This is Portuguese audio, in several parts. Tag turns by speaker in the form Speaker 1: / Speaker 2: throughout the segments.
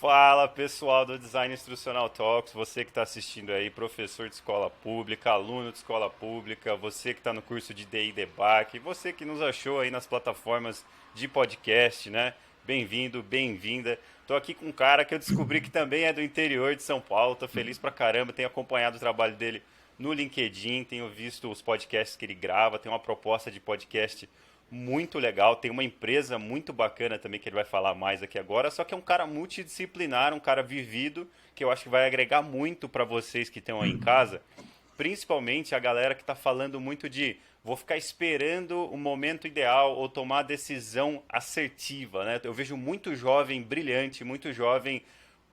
Speaker 1: Fala pessoal do Design Instrucional Talks, você que está assistindo aí, professor de escola pública, aluno de escola pública, você que está no curso de DI Debug, você que nos achou aí nas plataformas de podcast, né? Bem-vindo, bem-vinda. Tô aqui com um cara que eu descobri que também é do interior de São Paulo, tô feliz pra caramba, tenho acompanhado o trabalho dele no LinkedIn, tenho visto os podcasts que ele grava, tem uma proposta de podcast muito legal, tem uma empresa muito bacana também que ele vai falar mais aqui agora, só que é um cara multidisciplinar, um cara vivido, que eu acho que vai agregar muito para vocês que estão aí em casa, principalmente a galera que está falando muito de vou ficar esperando o momento ideal ou tomar a decisão assertiva, né? Eu vejo muito jovem brilhante, muito jovem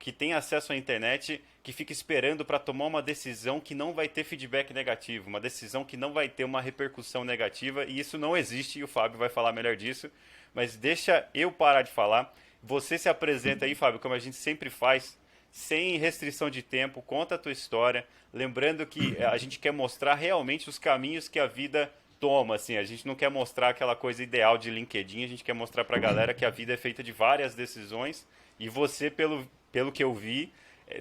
Speaker 1: que tem acesso à internet que fica esperando para tomar uma decisão que não vai ter feedback negativo, uma decisão que não vai ter uma repercussão negativa, e isso não existe, e o Fábio vai falar melhor disso, mas deixa eu parar de falar. Você se apresenta aí, Fábio, como a gente sempre faz, sem restrição de tempo, conta a tua história, lembrando que a gente quer mostrar realmente os caminhos que a vida toma, assim, a gente não quer mostrar aquela coisa ideal de LinkedIn, a gente quer mostrar pra galera que a vida é feita de várias decisões, e você, pelo que eu vi,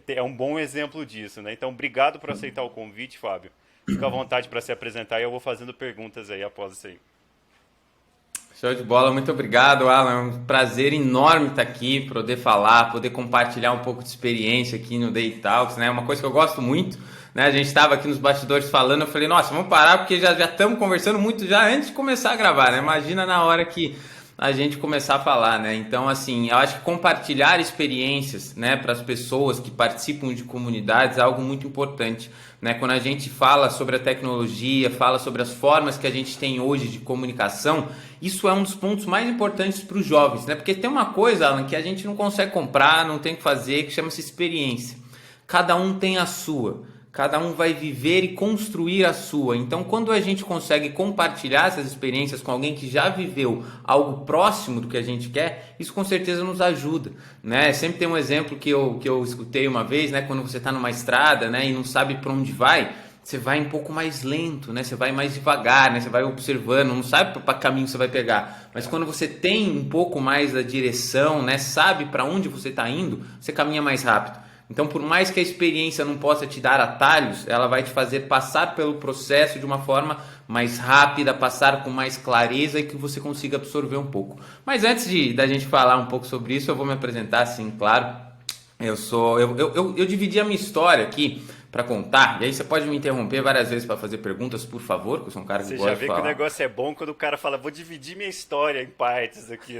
Speaker 1: é um bom exemplo disso, né? Então, obrigado por aceitar o convite, Fábio. Fica à vontade para se apresentar e eu vou fazendo perguntas aí após isso aí.
Speaker 2: Show de bola, muito obrigado, Alan. É um prazer enorme estar aqui, poder falar, poder compartilhar um pouco de experiência aqui no Day Talks, né? Uma coisa que eu gosto muito, né? A gente estava aqui nos bastidores falando, eu falei, nossa, vamos parar porque já estamos conversando muito já antes de começar a gravar, né? Imagina na hora que a gente começar a falar, né? Então, assim, eu acho que compartilhar experiências, né, para as pessoas que participam de comunidades é algo muito importante, né? Quando a gente fala sobre a tecnologia, fala sobre as formas que a gente tem hoje de comunicação, isso é um dos pontos mais importantes para os jovens, né? Porque tem uma coisa, Alan, que a gente não consegue comprar, não tem que fazer, que chama-se experiência. Cada um tem a sua. Cada um vai viver e construir a sua. Então, quando a gente consegue compartilhar essas experiências com alguém que já viveu algo próximo do que a gente quer, isso com certeza nos ajuda, né? Sempre tem um exemplo que eu escutei uma vez, né? Quando você está numa estrada, né, e não sabe para onde vai, você vai um pouco mais lento, né? Você vai mais devagar, né? Você vai observando, não sabe para caminho que você vai pegar. Mas quando você tem um pouco mais da direção, né? Sabe para onde você está indo, você caminha mais rápido. Então, por mais que a experiência não possa te dar atalhos, ela vai te fazer passar pelo processo de uma forma mais rápida, passar com mais clareza e que você consiga absorver um pouco. Mas antes da gente falar um pouco sobre isso, eu vou me apresentar, sim, claro. Eu dividi a minha história aqui para contar, e aí você pode me interromper várias vezes para fazer perguntas, por favor, que eu sou um cara que
Speaker 1: Você já
Speaker 2: gosta de
Speaker 1: vê que o
Speaker 2: falar.
Speaker 1: negócio é bom quando o cara fala, vou dividir minha história em partes aqui,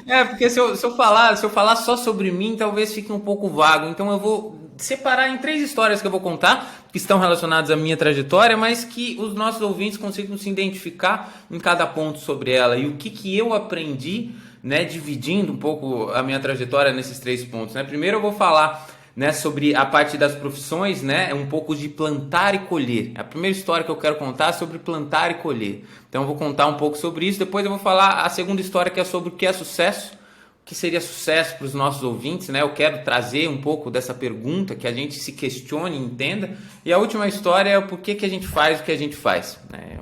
Speaker 1: né?
Speaker 2: Porque se eu falar só sobre mim, talvez fique um pouco vago. Então eu vou separar em 3 histórias que eu vou contar, que estão relacionadas à minha trajetória, mas que os nossos ouvintes consigam se identificar em cada ponto sobre ela e o que eu aprendi, né, dividindo um pouco a minha trajetória nesses 3 pontos, né? Primeiro eu vou falar, né, sobre a parte das profissões, né, um pouco de plantar e colher. A primeira história que eu quero contar é sobre plantar e colher. Então eu vou contar um pouco sobre isso, depois eu vou falar a segunda história, que é sobre o que é sucesso, o que seria sucesso para os nossos ouvintes, né? Eu quero trazer um pouco dessa pergunta, que a gente se questione e entenda. E a última história é o porquê que a gente faz o que a gente faz, né?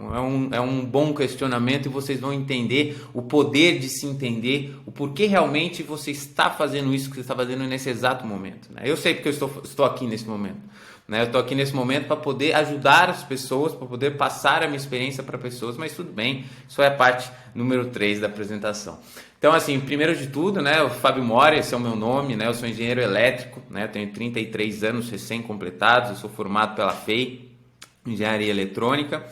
Speaker 2: É um bom questionamento e vocês vão entender o poder de se entender, o porquê realmente você está fazendo isso que você está fazendo nesse exato momento, né? Eu sei porque eu estou aqui nesse momento, né? Eu estou aqui nesse momento para poder ajudar as pessoas, para poder passar a minha experiência para pessoas, mas tudo bem, isso é a parte número 3 da apresentação. Então, assim, primeiro de tudo, né, o Fábio Mora, esse é o meu nome, né, eu sou engenheiro elétrico, né, eu tenho 33 anos recém-completados, eu sou formado pela FEI, Engenharia Eletrônica,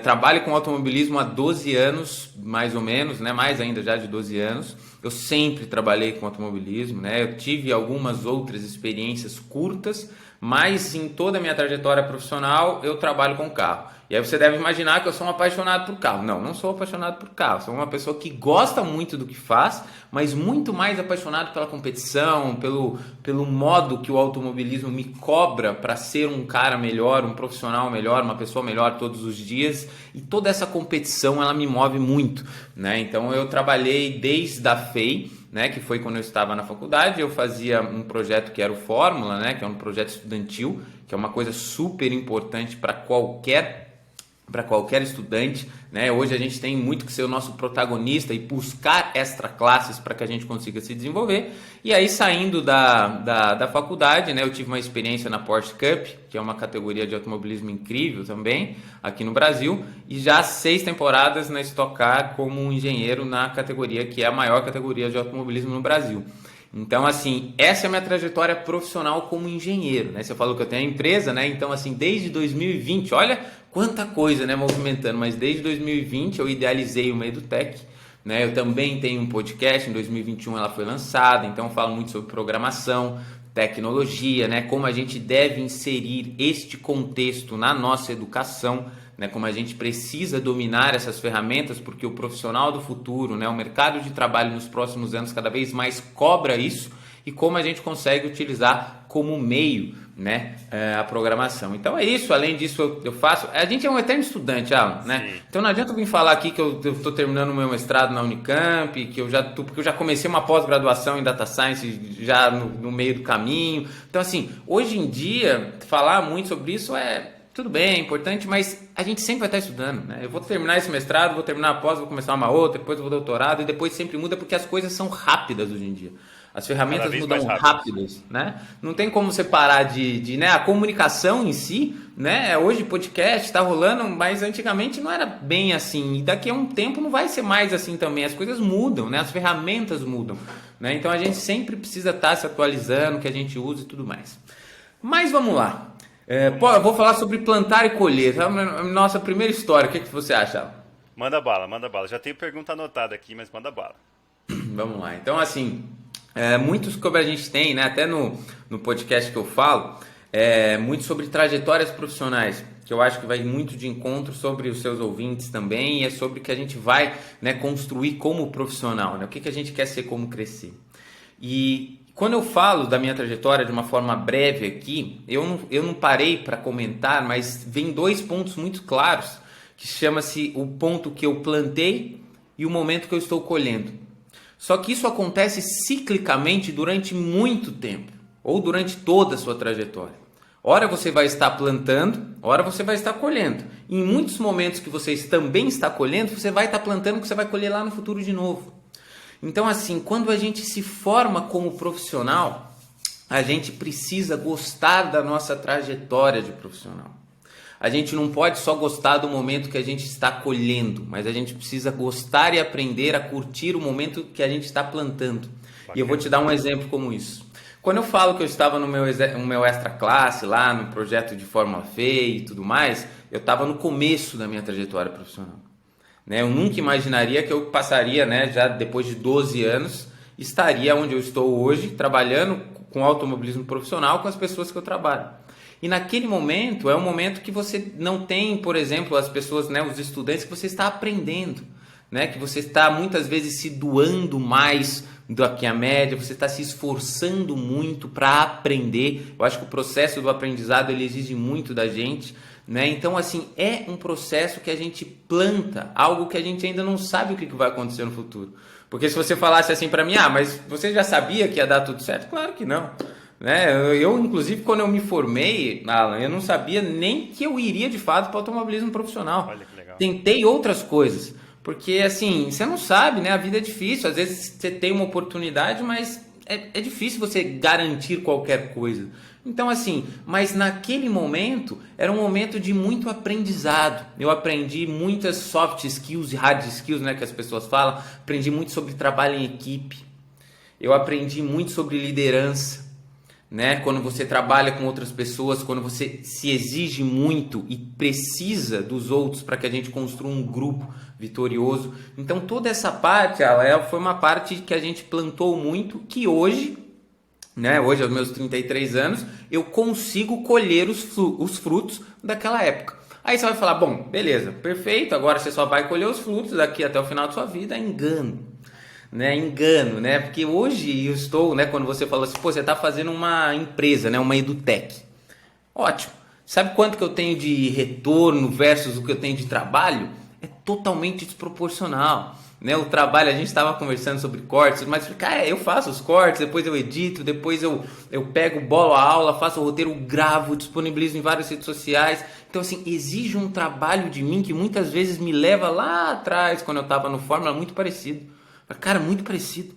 Speaker 2: trabalho com automobilismo há 12 anos, mais ou menos, né, mais ainda já de 12 anos, eu sempre trabalhei com automobilismo, né, eu tive algumas outras experiências curtas, mas em toda a minha trajetória profissional eu trabalho com carro. E aí você deve imaginar que eu sou um apaixonado por carro. Não, não sou apaixonado por carro. Sou uma pessoa que gosta muito do que faz, mas muito mais apaixonado pela competição, pelo modo que o automobilismo me cobra para ser um cara melhor, um profissional melhor, uma pessoa melhor todos os dias. E toda essa competição, ela me move muito, né? Então eu trabalhei desde a FEI, né, que foi quando eu estava na faculdade. Eu fazia um projeto que era o Fórmula, né, que é um projeto estudantil, que é uma coisa super importante para qualquer para qualquer estudante, né? Hoje a gente tem muito que ser o nosso protagonista e buscar extra classes para que a gente consiga se desenvolver. E aí, saindo da faculdade, né, eu tive uma experiência na Porsche Cup, que é uma categoria de automobilismo incrível também, aqui no Brasil, e já 6 temporadas na Stock Car como um engenheiro na categoria que é a maior categoria de automobilismo no Brasil. Então, assim, essa é a minha trajetória profissional como engenheiro, né? Você falou que eu tenho a empresa, né? Então, assim, desde 2020, olha quanta coisa, né, movimentando, mas desde 2020 eu idealizei uma EduTech, né? Eu também tenho um podcast, em 2021 ela foi lançada, então eu falo muito sobre programação, tecnologia, né? Como a gente deve inserir este contexto na nossa educação, né, como a gente precisa dominar essas ferramentas, porque o profissional do futuro, né, o mercado de trabalho nos próximos anos cada vez mais cobra isso, e como a gente consegue utilizar como meio, né, a programação. Então é isso, além disso eu faço... A gente é um eterno estudante, Alan, né?
Speaker 1: Sim.
Speaker 2: Então não adianta eu vir falar aqui que eu estou terminando o meu mestrado na Unicamp, porque eu já comecei uma pós-graduação em Data Science já no meio do caminho. Então assim, hoje em dia, falar muito sobre isso tudo bem, é importante, mas a gente sempre vai estar estudando, né? Eu vou terminar esse mestrado, vou terminar a pós, vou começar uma outra, depois eu vou doutorado, e depois sempre muda, porque as coisas são rápidas hoje em dia. As ferramentas mudam rápidas, né? Não tem como você parar né? A comunicação em si, né? Hoje podcast está rolando, mas antigamente não era bem assim. E daqui a um tempo não vai ser mais assim também. As coisas mudam, né? As ferramentas mudam, né? Então a gente sempre precisa estar se atualizando, que a gente usa e tudo mais. Mas vamos lá. Eu vou falar sobre plantar e colher. Nossa primeira história, o que você acha?
Speaker 1: Manda bala, manda bala. Já tenho pergunta anotada aqui, mas manda bala.
Speaker 2: Vamos lá. Então, assim, muitos que a gente tem, né? Até no podcast que eu falo, muito sobre trajetórias profissionais, que eu acho que vai muito de encontro sobre os seus ouvintes também, e é sobre o que a gente vai, né, construir como profissional, né? O que a gente quer ser, como crescer. E quando eu falo da minha trajetória de uma forma breve aqui, eu não parei para comentar, mas vem 2 pontos muito claros, que chama-se o ponto que eu plantei e o momento que eu estou colhendo. Só que isso acontece ciclicamente durante muito tempo, ou durante toda a sua trajetória. Ora você vai estar plantando, ora você vai estar colhendo. E em muitos momentos que você também está colhendo, você vai estar plantando, que você vai colher lá no futuro de novo. Então, assim, quando a gente se forma como profissional, a gente precisa gostar da nossa trajetória de profissional. A gente não pode só gostar do momento que a gente está colhendo, mas a gente precisa gostar e aprender a curtir o momento que a gente está plantando. Bacana. E eu vou te dar um exemplo como isso. Quando eu falo que eu estava no meu extra classe, lá no projeto de Fórmula FE e tudo mais, eu estava no começo da minha trajetória profissional. Eu nunca imaginaria que eu passaria, né, já depois de 12 anos, estaria onde eu estou hoje, trabalhando com automobilismo profissional com as pessoas que eu trabalho. E naquele momento, é um momento que você não tem, por exemplo, as pessoas, né, os estudantes, que você está aprendendo, né, que você está muitas vezes se doando mais do que a média, você está se esforçando muito para aprender. Eu acho que o processo do aprendizado ele exige muito da gente. Né? Então, assim, é um processo que a gente planta, algo que a gente ainda não sabe o que vai acontecer no futuro. Porque se você falasse assim para mim, mas você já sabia que ia dar tudo certo? Claro que não. Né? Eu, inclusive, quando eu me formei, Alan, eu não sabia nem que eu iria de fato para o automobilismo profissional.
Speaker 1: Olha que legal.
Speaker 2: Tentei outras coisas, porque assim, você não sabe, né? A vida é difícil, às vezes você tem uma oportunidade, mas é difícil você garantir qualquer coisa. Então, assim, mas naquele momento, era um momento de muito aprendizado. Eu aprendi muitas soft skills e hard skills, né, que as pessoas falam. Aprendi muito sobre trabalho em equipe. Eu aprendi muito sobre liderança, né? Quando você trabalha com outras pessoas, quando você se exige muito e precisa dos outros para que a gente construa um grupo vitorioso. Então, toda essa parte, ela foi uma parte que a gente plantou muito, que hoje... Né? Hoje, aos meus 33 anos, eu consigo colher os frutos daquela época. Aí você vai falar, bom, beleza, perfeito, agora você só vai colher os frutos daqui até o final da sua vida. Engano, né? Porque hoje eu estou, né, quando você fala assim, pô, você está fazendo uma empresa, né, uma EduTech. Ótimo. Sabe quanto que eu tenho de retorno versus o que eu tenho de trabalho? É totalmente desproporcional. Né, o trabalho, a gente estava conversando sobre cortes, mas cara, eu faço os cortes, depois eu edito, depois eu pego, bolo a aula, faço o roteiro, gravo, disponibilizo em várias redes sociais, Então, assim, exige um trabalho de mim que muitas vezes me leva lá atrás, quando eu estava no Fórmula, muito parecido. Cara, muito parecido.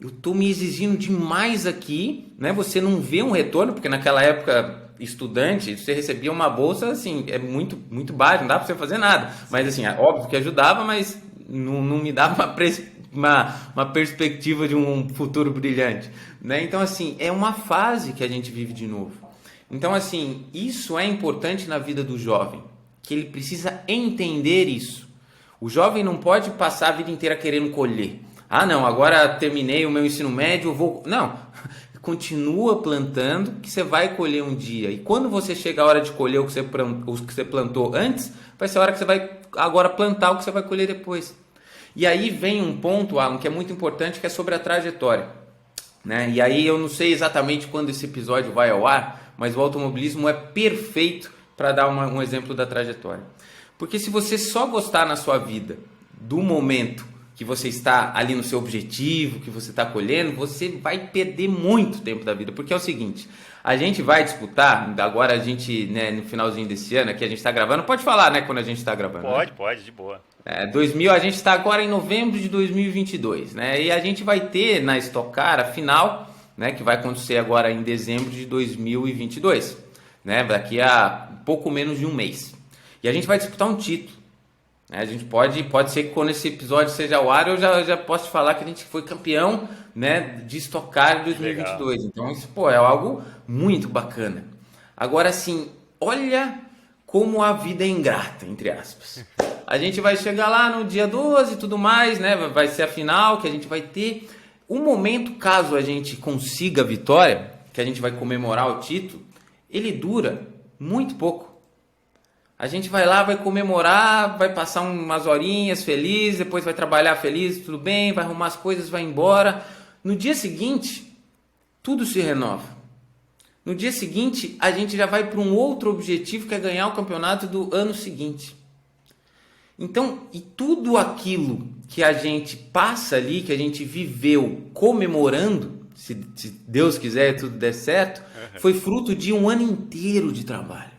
Speaker 2: Eu tô me exigindo demais aqui, né? Você não vê um retorno, porque naquela época, estudante, você recebia uma bolsa, assim, é muito, muito baixo, não dá pra você fazer nada. Mas, assim, é óbvio que ajudava, mas não me dava uma perspectiva de um futuro brilhante, né? Então, assim, é uma fase que a gente vive de novo. Então, assim, isso é importante na vida do jovem, que ele precisa entender isso. O jovem não pode passar a vida inteira querendo colher. Ah, não, agora terminei o meu ensino médio, eu vou... Não, continua plantando que você vai colher um dia. E quando você chega a hora de colher o que você plantou antes, vai ser a hora que você vai agora plantar o que você vai colher depois. E aí vem um ponto, Alan, que é muito importante, que é sobre a trajetória, né? E aí eu não sei exatamente quando esse episódio vai ao ar, mas o automobilismo é perfeito para dar um exemplo da trajetória. Porque se você só gostar na sua vida do momento que você está ali no seu objetivo, que você está colhendo, você vai perder muito tempo da vida. Porque é o seguinte, a gente vai disputar, agora a gente, né, no finalzinho desse ano, que a gente está gravando, pode falar, né, quando a gente está gravando?
Speaker 1: Pode, de boa.
Speaker 2: A gente está agora em novembro de 2022, né, e a gente vai ter na Stock Car a final, né, que vai acontecer agora em dezembro de 2022, né, daqui a pouco menos de um mês. E a gente vai disputar um título. A gente pode ser que quando esse episódio seja ao ar, eu já posso te falar que a gente foi campeão, né, de Stock Car em 2022. Legal. Então isso, é algo muito bacana. Agora, assim, olha como a vida é ingrata, entre aspas. A gente vai chegar lá no dia 12 e tudo mais, né, vai ser a final que a gente vai ter. O momento, caso a gente consiga a vitória, que a gente vai comemorar o título, ele dura muito pouco. A gente vai lá, vai comemorar, vai passar umas horinhas feliz, depois vai trabalhar feliz, tudo bem, vai arrumar as coisas, vai embora. No dia seguinte, tudo se renova. No dia seguinte, a gente já vai para um outro objetivo, que é ganhar o campeonato do ano seguinte. Então, e tudo aquilo que a gente passa ali, que a gente viveu comemorando, se Deus quiser e tudo der certo, foi fruto de um ano inteiro de trabalho.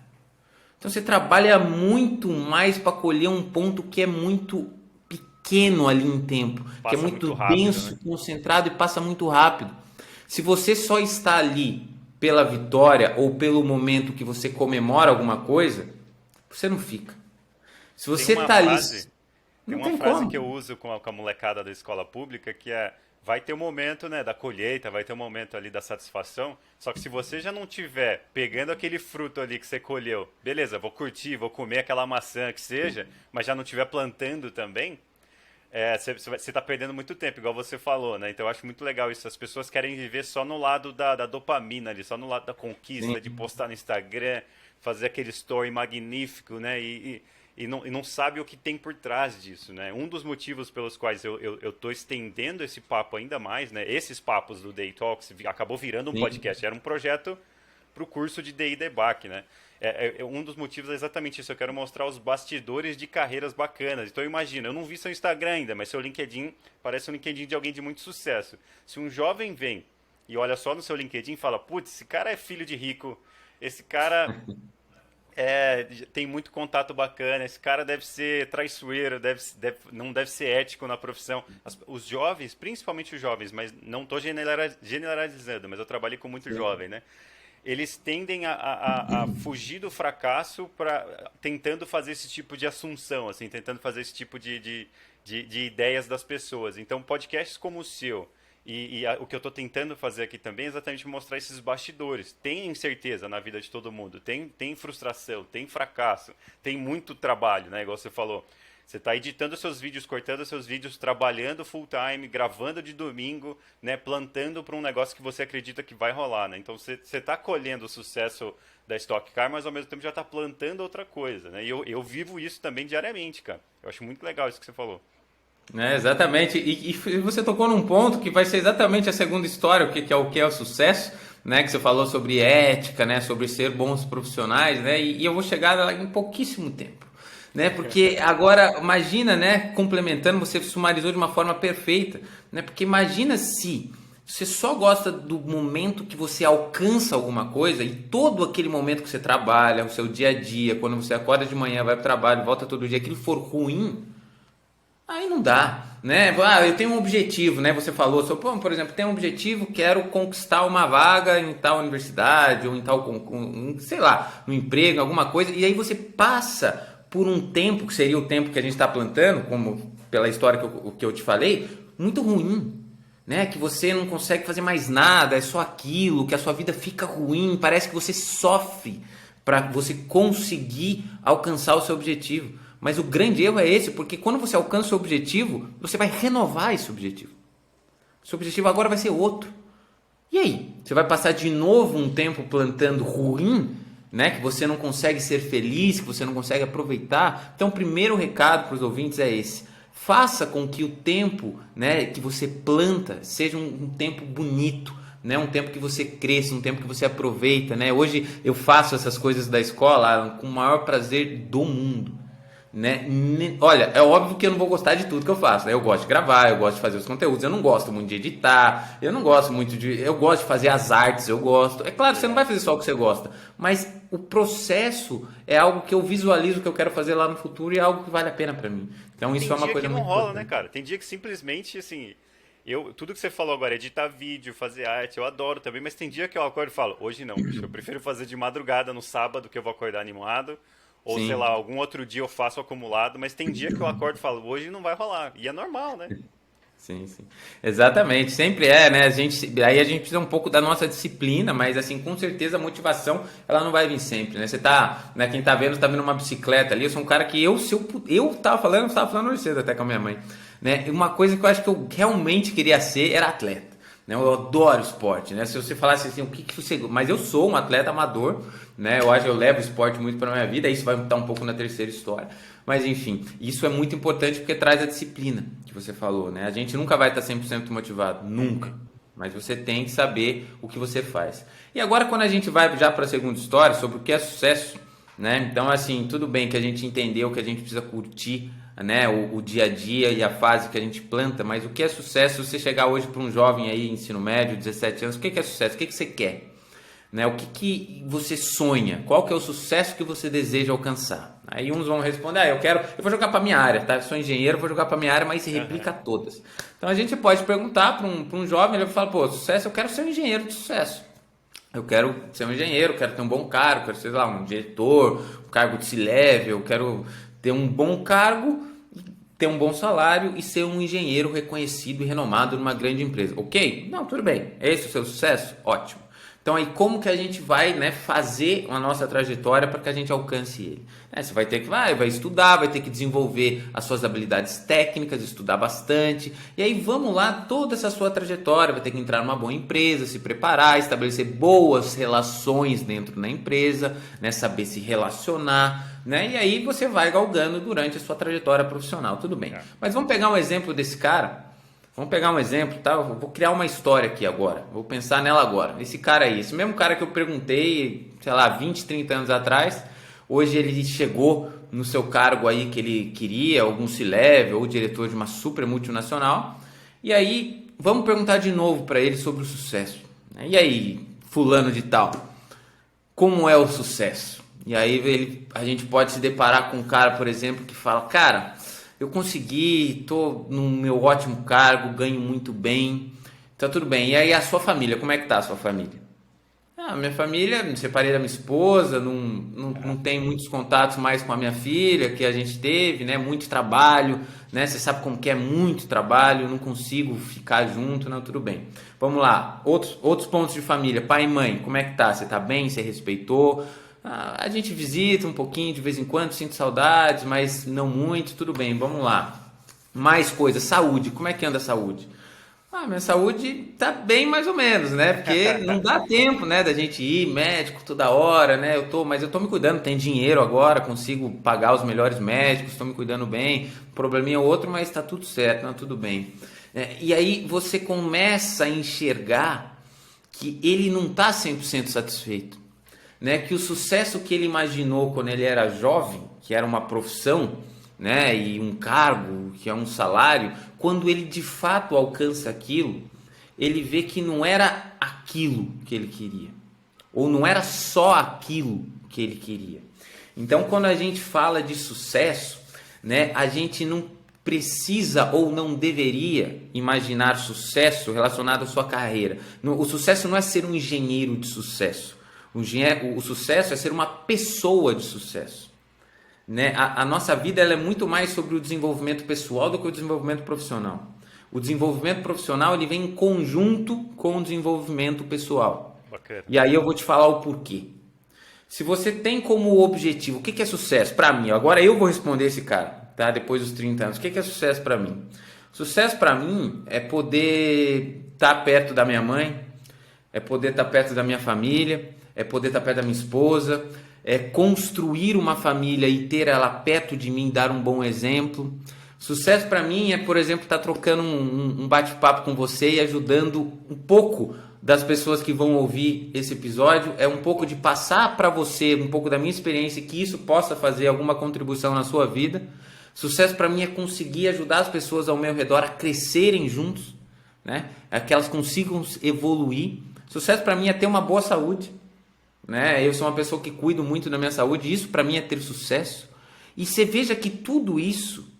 Speaker 2: Então você trabalha muito mais para colher um ponto que é muito pequeno ali em tempo, passa que é muito denso, rápido, né? Concentrado e passa muito rápido. Se você só está ali pela vitória ou pelo momento que você comemora alguma coisa, você não fica. Se você está ali...
Speaker 1: Tem uma frase que eu uso com a molecada da escola pública, que é: vai ter um momento, né, da colheita, vai ter um momento ali da satisfação, só que se você já não tiver pegando aquele fruto ali que você colheu, beleza, vou curtir, vou comer aquela maçã que seja, mas já não tiver plantando também, você tá perdendo muito tempo, igual você falou, né? Então eu acho muito legal isso. As pessoas querem viver só no lado da dopamina ali, só no lado da conquista, de postar no Instagram, fazer aquele story magnífico, né? E não sabe o que tem por trás disso, né? Um dos motivos pelos quais eu tô estendendo esse papo ainda mais, né? Esses papos do Day Talks acabou virando um podcast, era um projeto para o curso de DI Debug, né? Um dos motivos é exatamente isso, eu quero mostrar os bastidores de carreiras bacanas. Então imagina, eu não vi seu Instagram ainda, mas seu LinkedIn parece um LinkedIn de alguém de muito sucesso. Se um jovem vem e olha só no seu LinkedIn e fala: putz, esse cara é filho de rico, esse cara... tem muito contato bacana, esse cara deve ser traiçoeiro, não deve ser ético na profissão. Os jovens, principalmente os jovens, mas não estou generalizando, mas eu trabalhei com muito jovem, né? Eles tendem a fugir do fracasso tentando fazer esse tipo de assunção, assim, tentando fazer esse tipo de ideias das pessoas. Então, podcasts como o seu... o que eu estou tentando fazer aqui também é exatamente mostrar esses bastidores. Tem incerteza na vida de todo mundo, tem frustração, tem fracasso, tem muito trabalho, né? Igual você falou. Você está editando seus vídeos, cortando seus vídeos, trabalhando full time, gravando de domingo, né? Plantando para um negócio que você acredita que vai rolar, né? Então você está colhendo o sucesso da Stock Car, mas ao mesmo tempo já está plantando outra coisa, né? E eu vivo isso também diariamente, cara. Eu acho muito legal isso que você falou.
Speaker 2: Exatamente, e você tocou num ponto que vai ser exatamente a segunda história, o que é o sucesso, né? Que você falou sobre ética, né? Sobre ser bons profissionais, né? E eu vou chegar lá em pouquíssimo tempo, né? Porque agora, imagina, né? Complementando, você sumarizou de uma forma perfeita, né? Porque imagina se Você só gosta do momento que você alcança alguma coisa e todo aquele momento que você trabalha, o seu dia a dia, quando você acorda de manhã, vai para o trabalho, volta todo dia, aquilo for ruim, aí não dá, né? Ah, eu tenho um objetivo, né? Você falou, por exemplo, tenho um objetivo, quero conquistar uma vaga em tal universidade ou em tal, sei lá, no emprego, alguma coisa, e aí você passa por um tempo, que seria o tempo que a gente está plantando, como pela história que eu te falei, muito ruim. Né? Que você não consegue fazer mais nada, é só aquilo, que a sua vida fica ruim, parece que você sofre para você conseguir alcançar o seu objetivo. Mas o grande erro é esse, porque quando você alcança o seu objetivo, você vai renovar esse objetivo. O seu objetivo agora vai ser outro. E aí? Você vai passar de novo um tempo plantando ruim, né? Que você não consegue ser feliz, que você não consegue aproveitar. Então, o primeiro recado para os ouvintes é esse. Faça com que o tempo, né, que você planta seja um tempo bonito, né, um tempo que você cresça, um tempo que você aproveita. Né? Hoje eu faço essas coisas da escola com o maior prazer do mundo. Né? Olha, é óbvio que eu não vou gostar de tudo que eu faço, né? Eu gosto de gravar, eu gosto de fazer os conteúdos, eu não gosto muito de editar, eu gosto de fazer as artes, eu gosto. É claro, você não vai fazer só o que você gosta, mas o processo é algo que eu visualizo que eu quero fazer lá no futuro e é algo que vale a pena pra mim. Então isso é uma coisa
Speaker 1: Tem dia que não
Speaker 2: muito
Speaker 1: rola, né,
Speaker 2: importante.
Speaker 1: cara? Tem dia que simplesmente, assim, tudo que você falou agora, editar vídeo, fazer arte, eu adoro também, mas tem dia que eu acordo e falo, hoje não, bicho, eu prefiro fazer de madrugada no sábado, que eu vou acordar animado, ou sei lá,
Speaker 2: Sim.
Speaker 1: algum outro dia eu faço acumulado, mas tem dia que eu acordo e falo, hoje não vai rolar. E é normal, né?
Speaker 2: Sim, sim. Exatamente, sempre é, né? Aí a gente precisa um pouco da nossa disciplina, mas assim, com certeza a motivação, ela não vai vir sempre, né? Você tá, né, quem tá vendo uma bicicleta ali, eu sou um cara que eu tava falando hoje cedo até com a minha mãe, né? Uma coisa que eu acho que eu realmente queria ser era atleta. Né? Eu adoro esporte, né? Se você falasse assim, o que que você... Mas eu sou um atleta amador, né? Eu acho que eu levo o esporte muito para minha vida, isso vai estar um pouco na terceira história. Mas enfim, isso é muito importante porque traz a disciplina que você falou, né? A gente nunca vai estar 100% motivado, nunca. Mas você tem que saber o que você faz. E agora quando a gente vai já para a segunda história, sobre o que é sucesso, né? Então assim, tudo bem que a gente entendeu que a gente precisa curtir, né, o dia a dia e a fase que a gente planta, mas o que é sucesso? Se você chegar hoje para um jovem aí, ensino médio, 17 anos, o que é sucesso? O que você quer? Né? O que você sonha? Qual que é o sucesso que você deseja alcançar? Aí uns vão responder, eu vou jogar para minha área, tá? Eu sou engenheiro, vou jogar para minha área, mas se replica a todas. Então a gente pode perguntar para um jovem, ele fala, pô, sucesso, eu quero ser um engenheiro de sucesso. Eu quero ser um engenheiro, quero ter um bom cargo, quero ser, sei lá, um diretor, um cargo de C-level, quero ter um bom cargo, ter um bom salário e ser um engenheiro reconhecido e renomado numa grande empresa. Ok? Não, tudo bem. É esse o seu sucesso? Ótimo. Então aí como que a gente vai, né, fazer a nossa trajetória para que a gente alcance ele? Você vai ter que vai estudar, vai ter que desenvolver as suas habilidades técnicas, estudar bastante. E aí vamos lá, toda essa sua trajetória, vai ter que entrar numa boa empresa, se preparar, estabelecer boas relações dentro da empresa, né, saber se relacionar, né? E aí você vai galgando durante a sua trajetória profissional, tudo bem. Mas vamos pegar um exemplo desse cara. Vamos pegar um exemplo, tá? Eu vou criar uma história aqui agora. Vou pensar nela agora. Esse cara aí, esse mesmo cara que eu perguntei, sei lá, 20, 30 anos atrás, hoje ele chegou no seu cargo aí que ele queria, algum C-level ou diretor de uma super multinacional. E aí, vamos perguntar de novo para ele sobre o sucesso. E aí, fulano de tal, como é o sucesso? E aí a gente pode se deparar com um cara, por exemplo, que fala, cara, eu consegui, tô no meu ótimo cargo, ganho muito bem, tá tudo bem. E aí a sua família, como é que tá a sua família? Ah, minha família, me separei da minha esposa, não tenho muitos contatos mais com a minha filha, que a gente teve, né? Muito trabalho, né? Você sabe como que é muito trabalho, não consigo ficar junto, não, tudo bem. Vamos lá, outros pontos de família, pai e mãe, como é que tá? Você tá bem? Você respeitou? A gente visita um pouquinho de vez em quando, sinto saudades, mas não muito, tudo bem, vamos lá. Mais coisas, saúde, como é que anda a saúde? Minha saúde tá bem mais ou menos, né? Porque não dá tempo, né, da gente ir médico toda hora, né? Mas eu tô me cuidando, tenho dinheiro agora, consigo pagar os melhores médicos, tô me cuidando bem. Probleminha é outro, mas tá tudo certo, tá tudo bem. E aí você começa a enxergar que ele não tá 100% satisfeito, né? Que o sucesso que ele imaginou quando ele era jovem, que era uma profissão, né, e um cargo, que é um salário, quando ele de fato alcança aquilo, ele vê que não era aquilo que ele queria, ou não era só aquilo que ele queria. Então, quando a gente fala de sucesso, né, a gente não precisa ou não deveria imaginar sucesso relacionado à sua carreira. O sucesso não é ser um engenheiro de sucesso. O sucesso é ser uma pessoa de sucesso. Né? A nossa vida ela é muito mais sobre o desenvolvimento pessoal do que o desenvolvimento profissional. O desenvolvimento profissional ele vem em conjunto com o desenvolvimento pessoal.
Speaker 1: Bacana.
Speaker 2: E aí eu vou te falar o porquê. Se você tem como objetivo, o que é sucesso para mim? Agora eu vou responder esse cara, tá? Depois dos 30 anos. O que é sucesso para mim? Sucesso para mim é poder estar perto da minha mãe, é poder estar perto da minha família, é poder estar perto da minha esposa, é construir uma família e ter ela perto de mim, dar um bom exemplo. Sucesso para mim é, por exemplo, estar trocando um bate-papo com você e ajudando um pouco das pessoas que vão ouvir esse episódio, é um pouco de passar para você um pouco da minha experiência e que isso possa fazer alguma contribuição na sua vida. Sucesso para mim é conseguir ajudar as pessoas ao meu redor a crescerem juntos, né? É que elas consigam evoluir. Sucesso para mim é ter uma boa saúde, né? Eu sou uma pessoa que cuido muito da minha saúde, e isso para mim é ter sucesso. E você veja que tudo isso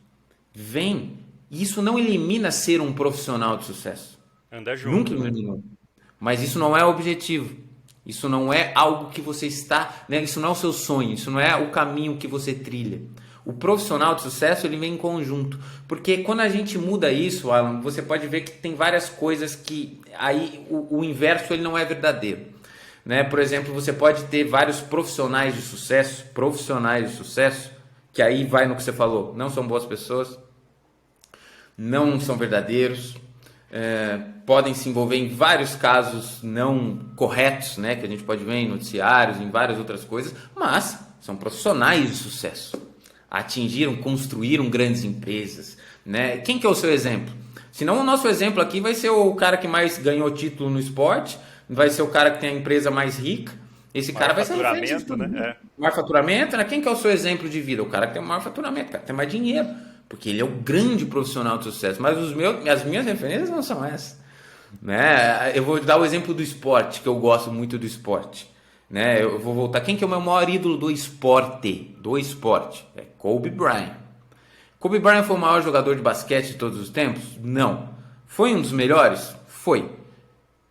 Speaker 2: vem, e isso não elimina ser um profissional de sucesso.
Speaker 1: Andar junto.
Speaker 2: Nunca eliminou. Mas isso não é o objetivo. Isso não é algo que você está, né? Isso não é o seu sonho, isso não é o caminho que você trilha. O profissional de sucesso ele vem em conjunto, porque quando a gente muda isso, Alan, você pode ver que tem várias coisas que aí o inverso ele não é verdadeiro, né? Por exemplo, você pode ter vários profissionais de sucesso, que aí vai no que você falou, não são boas pessoas, não são verdadeiros, podem se envolver em vários casos não corretos, né? Que a gente pode ver em noticiários, em várias outras coisas, mas são profissionais de sucesso. Atingiram, construíram grandes empresas, né? Quem que é o seu exemplo? Senão o nosso exemplo aqui vai ser o cara que mais ganhou título no esporte, vai ser o cara que tem a empresa mais rica. Esse cara vai ser referência de tudo, né? Maior faturamento, né? Quem que é o seu exemplo de vida? O cara que tem o maior faturamento, o cara que tem mais dinheiro, porque ele é o grande profissional de sucesso. Mas as minhas referências não são essas, né? Eu vou dar o exemplo do esporte, que eu gosto muito do esporte. Né? Eu vou voltar. Quem que é o meu maior ídolo do esporte? É Kobe Bryant. Kobe Bryant foi o maior jogador de basquete de todos os tempos? Não. Foi um dos melhores? Foi.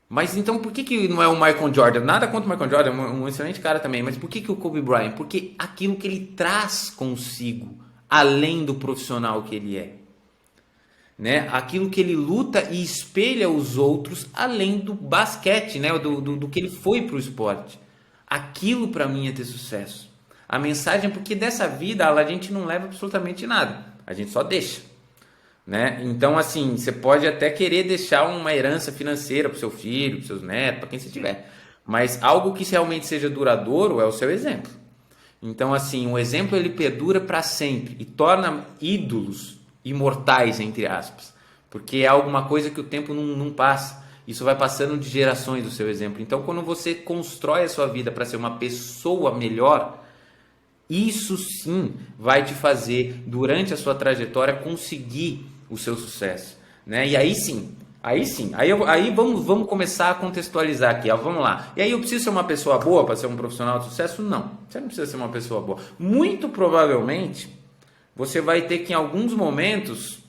Speaker 2: Mas então por que não é o Michael Jordan? Nada contra o Michael Jordan, é um excelente cara também. Mas por que o Kobe Bryant? Porque aquilo que ele traz consigo, além do profissional que ele é. Né? Aquilo que ele luta e espelha os outros, além do basquete, né? do que ele foi para o esporte. Aquilo para mim é ter sucesso. A mensagem é porque dessa vida a gente não leva absolutamente nada. A gente só deixa. Né? Então, assim, você pode até querer deixar uma herança financeira para o seu filho, para os seus netos, para quem você tiver. Mas algo que realmente seja duradouro é o seu exemplo. Então, assim, o exemplo ele perdura para sempre e torna ídolos imortais, entre aspas. Porque é alguma coisa que o tempo não passa. Isso vai passando de gerações do seu exemplo. Então, quando você constrói a sua vida para ser uma pessoa melhor, isso sim vai te fazer, durante a sua trajetória, conseguir o seu sucesso. Né? E aí sim, aí vamos começar a contextualizar aqui. Ó, vamos lá. E aí eu preciso ser uma pessoa boa para ser um profissional de sucesso? Não, você não precisa ser uma pessoa boa. Muito provavelmente, você vai ter que em alguns momentos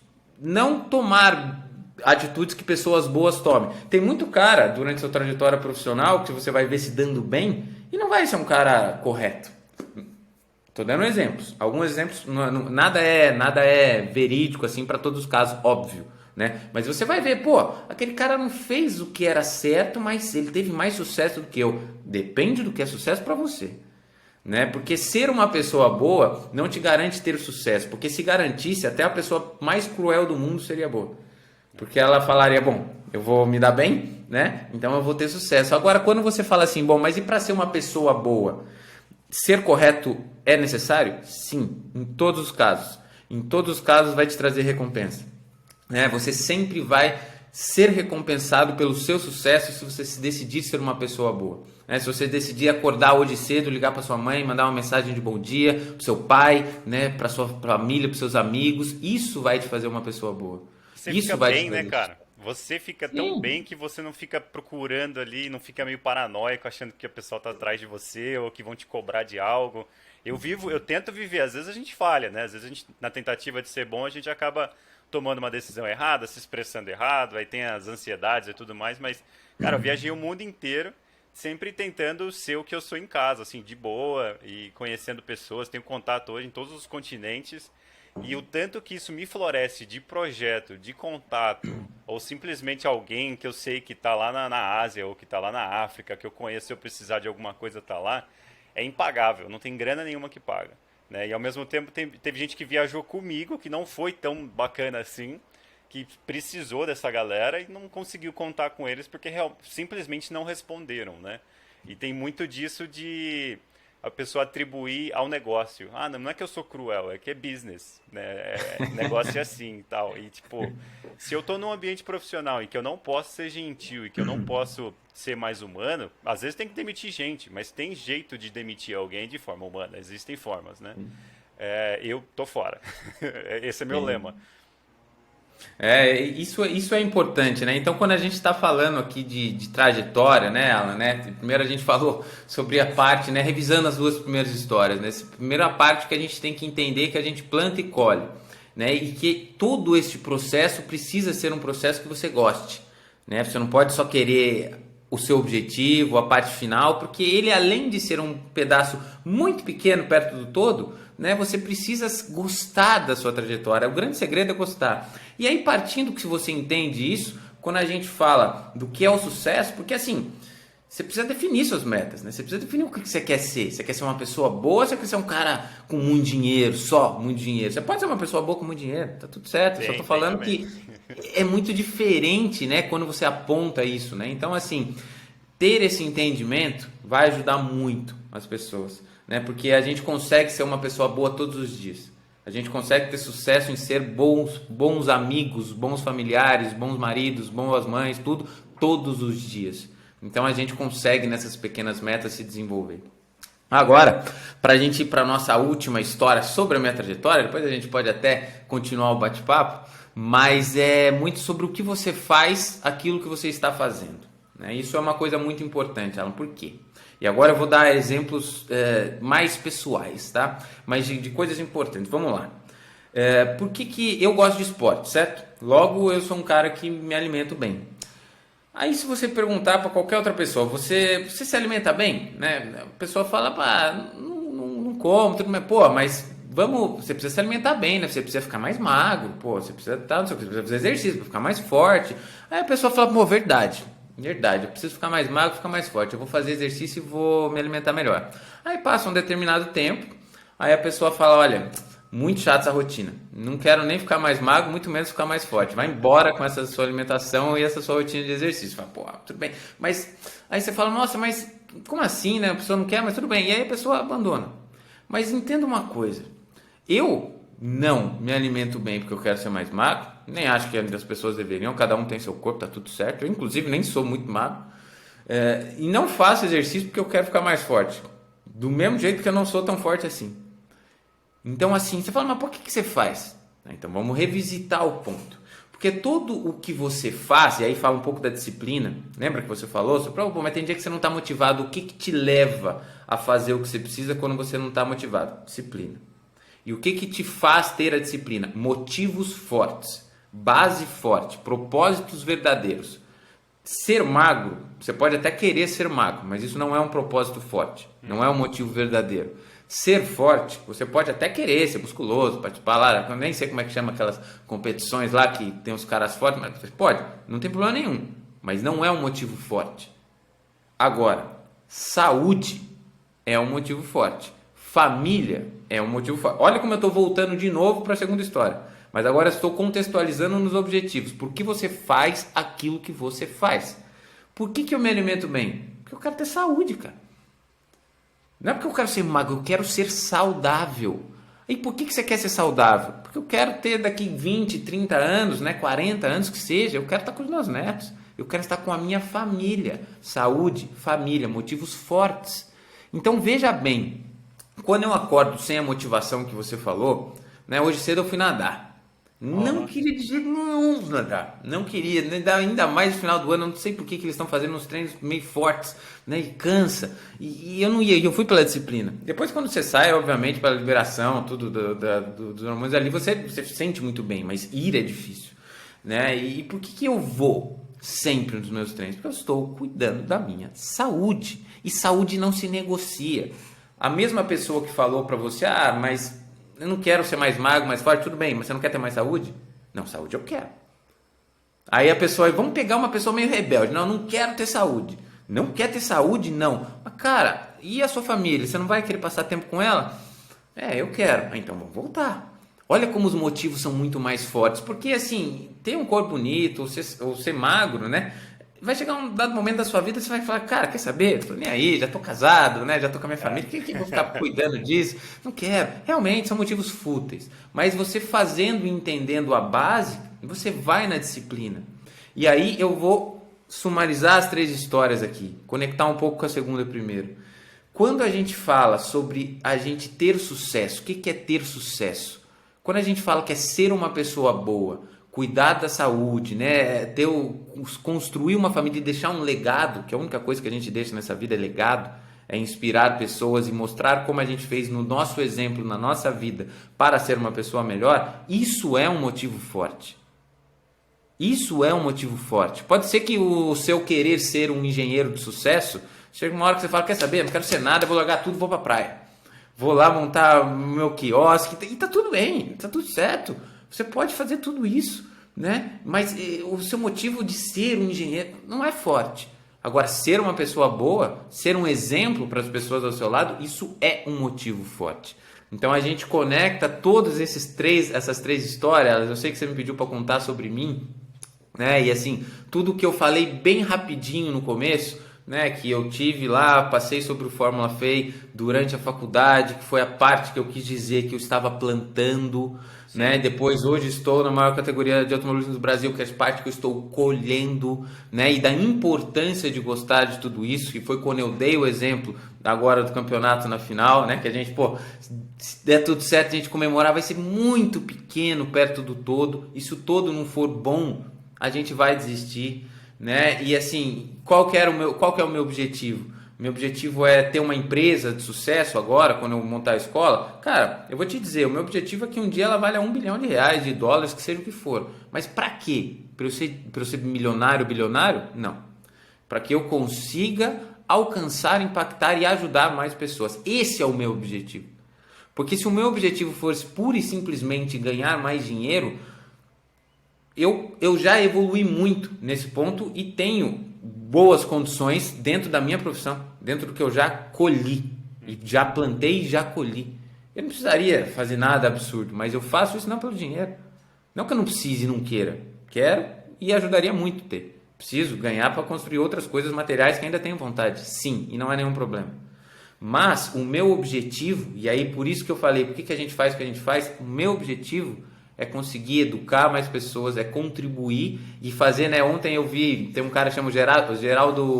Speaker 2: não tomar atitudes que pessoas boas tomem. Tem muito cara durante sua trajetória profissional que você vai ver se dando bem e não vai ser um cara correto. Tô dando exemplos. Alguns exemplos, nada é verídico assim para todos os casos, óbvio, né? Mas você vai ver, pô, aquele cara não fez o que era certo, mas ele teve mais sucesso do que eu. Depende do que é sucesso para você. Né? Porque ser uma pessoa boa não te garante ter sucesso, porque se garantisse, até a pessoa mais cruel do mundo seria boa. Porque ela falaria, bom, eu vou me dar bem, né? Então eu vou ter sucesso. Agora, quando você fala assim, bom, mas e para ser uma pessoa boa? Ser correto é necessário? Sim, em todos os casos. Em todos os casos vai te trazer recompensa. Né? Você sempre vai ser recompensado pelo seu sucesso se você se decidir ser uma pessoa boa. Né? Se você decidir acordar hoje cedo, ligar para sua mãe, mandar uma mensagem de bom dia para seu pai, né? Para sua família, para seus amigos, isso vai te fazer uma pessoa boa.
Speaker 1: Você
Speaker 2: isso
Speaker 1: fica
Speaker 2: vai
Speaker 1: bem, né, cara? Você fica tão
Speaker 2: Sim.
Speaker 1: bem que você não fica procurando ali, não fica meio paranoico achando que a pessoa tá atrás de você ou que vão te cobrar de algo. Eu tento viver, às vezes a gente falha, né? Às vezes a gente, na tentativa de ser bom, a gente acaba tomando uma decisão errada, se expressando errado, aí tem as ansiedades e tudo mais, mas, cara, eu viajei o mundo inteiro sempre tentando ser o que eu sou em casa, assim, de boa e conhecendo pessoas, tenho contato hoje em todos os continentes. E o tanto que isso me floresce de projeto, de contato, ou simplesmente alguém que eu sei que está lá na Ásia ou que está lá na África, que eu conheço, se eu precisar de alguma coisa tá lá, é impagável, não tem grana nenhuma que paga. Né? E ao mesmo tempo teve gente que viajou comigo, que não foi tão bacana assim, que precisou dessa galera e não conseguiu contar com eles porque simplesmente não responderam, né? E tem muito disso de a pessoa atribuir ao negócio. Ah, não é que eu sou cruel, é que é business, né? Negócio é assim e tal. E tipo, se eu tô num ambiente profissional em que eu não posso ser gentil e que eu não posso ser mais humano, às vezes tem que demitir gente, mas tem jeito de demitir alguém de forma humana, existem formas, né? Eu tô fora. Esse é meu lema.
Speaker 2: Isso é importante, né? Então, quando a gente está falando aqui de trajetória, né, Alan, né? Primeiro a gente falou sobre a parte, né? Revisando as duas primeiras histórias, né? Essa primeira parte que a gente tem que entender que a gente planta e colhe, né? E que todo este processo precisa ser um processo que você goste, né? Você não pode só querer o seu objetivo, a parte final, porque ele, além de ser um pedaço muito pequeno perto do todo, né, você precisa gostar da sua trajetória. O grande segredo é gostar. E aí, partindo que você entende isso, quando a gente fala do que é o sucesso, porque assim, você precisa definir suas metas, né? Você precisa definir o que você quer ser. Você quer ser uma pessoa boa ou você quer ser um cara com muito dinheiro, só muito dinheiro? Você pode ser uma pessoa boa com muito dinheiro, tá tudo certo. Eu só tô
Speaker 1: Tem
Speaker 2: falando
Speaker 1: também.
Speaker 2: que é muito diferente, né, quando você aponta isso, né? Então, assim, ter esse entendimento vai ajudar muito as pessoas, né? Porque a gente consegue ser uma pessoa boa todos os dias. A gente consegue ter sucesso em ser bons amigos, bons familiares, bons maridos, boas mães, tudo, todos os dias. Então a gente consegue nessas pequenas metas se desenvolver. Agora, para a gente ir para a nossa última história sobre a minha trajetória, depois a gente pode até continuar o bate-papo, mas é muito sobre o que você faz, aquilo que você está fazendo. Né? Isso é uma coisa muito importante, Alan. Por quê? E agora eu vou dar exemplos mais pessoais, tá? Mas de coisas importantes. Vamos lá. Por que eu gosto de esporte, certo? Logo, eu sou um cara que me alimento bem. Aí, se você perguntar para qualquer outra pessoa, você se alimenta bem? Né? A pessoa fala, pá, não como, tudo mais. Pô, mas você precisa se alimentar bem, né? Você precisa ficar mais magro, pô, você precisa, você precisa fazer exercício para ficar mais forte. Aí a pessoa fala, pô, verdade. Verdade, eu preciso ficar mais magro, ficar mais forte. Eu vou fazer exercício e vou me alimentar melhor. Aí passa um determinado tempo, aí a pessoa fala: olha, muito chata essa rotina. Não quero nem ficar mais magro, muito menos ficar mais forte. Vai embora com essa sua alimentação e essa sua rotina de exercício. Fala, pô, tudo bem. Mas aí você fala: nossa, mas como assim, né? A pessoa não quer, mas tudo bem. E aí a pessoa abandona. Mas entenda uma coisa: eu não me alimento bem porque eu quero ser mais magro, nem acho que as pessoas deveriam, cada um tem seu corpo, tá tudo certo. Eu, inclusive, nem sou muito magro. E não faço exercício porque eu quero ficar mais forte. Do mesmo jeito que eu não sou tão forte assim. Então, assim, você fala, mas por que você faz? Então, vamos revisitar o ponto. Porque tudo o que você faz, e aí fala um pouco da disciplina, lembra que você falou? Mas tem dia que você não está motivado. O que te leva a fazer o que você precisa quando você não está motivado? Disciplina. E o que te faz ter a disciplina? Motivos fortes, base forte, propósitos verdadeiros. Ser magro, você pode até querer ser magro, mas isso não é um propósito forte, não é um motivo verdadeiro. Ser forte, você pode até querer ser musculoso, participar lá, eu nem sei como é que chama aquelas competições lá que tem os caras fortes, mas você pode, não tem problema nenhum, mas não é um motivo forte. Agora, saúde é um motivo forte. Família é um motivo forte. Olha como eu estou voltando de novo para a segunda história. Mas agora estou contextualizando nos objetivos. Por que você faz aquilo que você faz? Por que eu me alimento bem? Porque eu quero ter saúde, cara. Não é porque eu quero ser magro, eu quero ser saudável. E por que você quer ser saudável? Porque eu quero ter daqui 20, 30 anos, né, 40 anos que seja, eu quero estar com os meus netos. Eu quero estar com a minha família. Saúde, família, motivos fortes. Então veja bem, quando eu acordo sem a motivação que você falou, né, hoje cedo eu fui nadar. Não queria de jeito nenhum nadar. Não queria, ainda mais no final do ano. Eu não sei por que eles estão fazendo uns treinos meio fortes, né? E cansa. E eu não ia, eu fui pela disciplina. Depois, quando você sai, obviamente, pela liberação, tudo dos hormônios ali, você se sente muito bem, mas ir é difícil, né? E por que eu vou sempre nos meus treinos? Porque eu estou cuidando da minha saúde. E saúde não se negocia. A mesma pessoa que falou pra você, mas eu não quero ser mais magro, mais forte, tudo bem, mas você não quer ter mais saúde? Não, saúde eu quero. Aí a pessoa, vamos pegar uma pessoa meio rebelde. Não quero ter saúde. Não quer ter saúde? Não. Mas cara, e a sua família? Você não vai querer passar tempo com ela? Eu quero. Então vamos voltar. Olha como os motivos são muito mais fortes. Porque assim, ter um corpo bonito ou ser magro, né? Vai chegar um dado momento da sua vida, você vai falar, cara, quer saber? Tô nem aí, já tô casado, né? Já tô com a minha família, que eu vou ficar cuidando disso? Não quero. Realmente, são motivos fúteis. Mas você fazendo e entendendo a base, você vai na disciplina. E aí eu vou sumarizar as 3 histórias aqui, conectar um pouco com a segunda primeiro. Quando a gente fala sobre a gente ter sucesso, o que é ter sucesso? Quando a gente fala que é ser uma pessoa boa, cuidar da saúde, né? Construir uma família e deixar um legado, que a única coisa que a gente deixa nessa vida é legado, é inspirar pessoas e mostrar como a gente fez no nosso exemplo, na nossa vida, para ser uma pessoa melhor, isso é um motivo forte. Isso é um motivo forte. Pode ser que o seu querer ser um engenheiro de sucesso, chega uma hora que você fala, quer saber, não quero ser nada, vou largar tudo, vou pra praia. Vou lá montar meu quiosque, e tá tudo bem, tá tudo certo. Você pode fazer tudo isso, né? Mas o seu motivo de ser um engenheiro não é forte. Agora, ser uma pessoa boa, ser um exemplo para as pessoas ao seu lado, isso é um motivo forte. Então a gente conecta todas essas três histórias. Eu sei que você me pediu para contar sobre mim, né? E assim, tudo que eu falei bem rapidinho no começo, né, que eu tive lá, passei sobre o Fórmula FEI durante a faculdade, que foi a parte que eu quis dizer que eu estava plantando, né? Depois hoje estou na maior categoria de automobilismo do Brasil, que é a parte que eu estou colhendo, né? E da importância de gostar de tudo isso, que foi quando eu dei o exemplo agora do campeonato na final, né? Que a gente, se der tudo certo, a gente comemorar, vai ser muito pequeno perto do todo. E se o todo não for bom, a gente vai desistir, né? E assim, qual que é o meu objetivo? Meu objetivo é ter uma empresa de sucesso agora, quando eu montar a escola. Cara, eu vou te dizer, o meu objetivo é que um dia ela valha $1 bilhão, de dólares, que seja o que for. Mas para quê? Para eu ser milionário, bilionário? Não. Para que eu consiga alcançar, impactar e ajudar mais pessoas. Esse é o meu objetivo. Porque se o meu objetivo fosse pura e simplesmente ganhar mais dinheiro, eu já evolui muito nesse ponto e tenho boas condições dentro da minha profissão, dentro do que eu já colhi, e já plantei e já colhi. Eu não precisaria fazer nada absurdo, mas eu faço isso não pelo dinheiro. Não que eu não precise e não queira. Quero e ajudaria muito ter. Preciso ganhar para construir outras coisas materiais que ainda tenho vontade. Sim, e não é nenhum problema. Mas o meu objetivo, e aí por isso que eu falei, por que a gente faz o que a gente faz? O meu objetivo é conseguir educar mais pessoas, é contribuir e fazer, né? Ontem eu vi, tem um cara que chama Geraldo,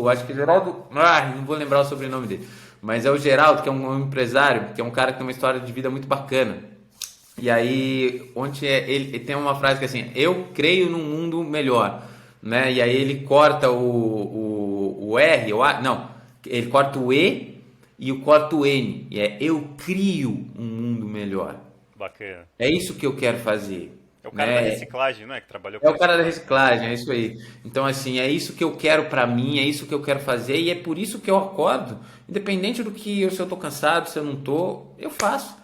Speaker 2: acho que Geraldo, não vou lembrar o sobrenome dele, mas é o Geraldo, que é um empresário, que é um cara que tem uma história de vida muito bacana. E aí, ontem ele tem uma frase que é assim, eu creio num mundo melhor, né? E aí ele corta o R, não, ele corta o E e corta o N, e é eu crio um mundo melhor.
Speaker 1: Bacana.
Speaker 2: É isso que eu quero fazer.
Speaker 1: É o cara da reciclagem, não é? Que trabalhou com
Speaker 2: É o cara da reciclagem, é isso aí. Então, assim, é isso que eu quero pra mim, é isso que eu quero fazer e é por isso que eu acordo. Independente do que, se eu tô cansado, se eu não tô, eu faço.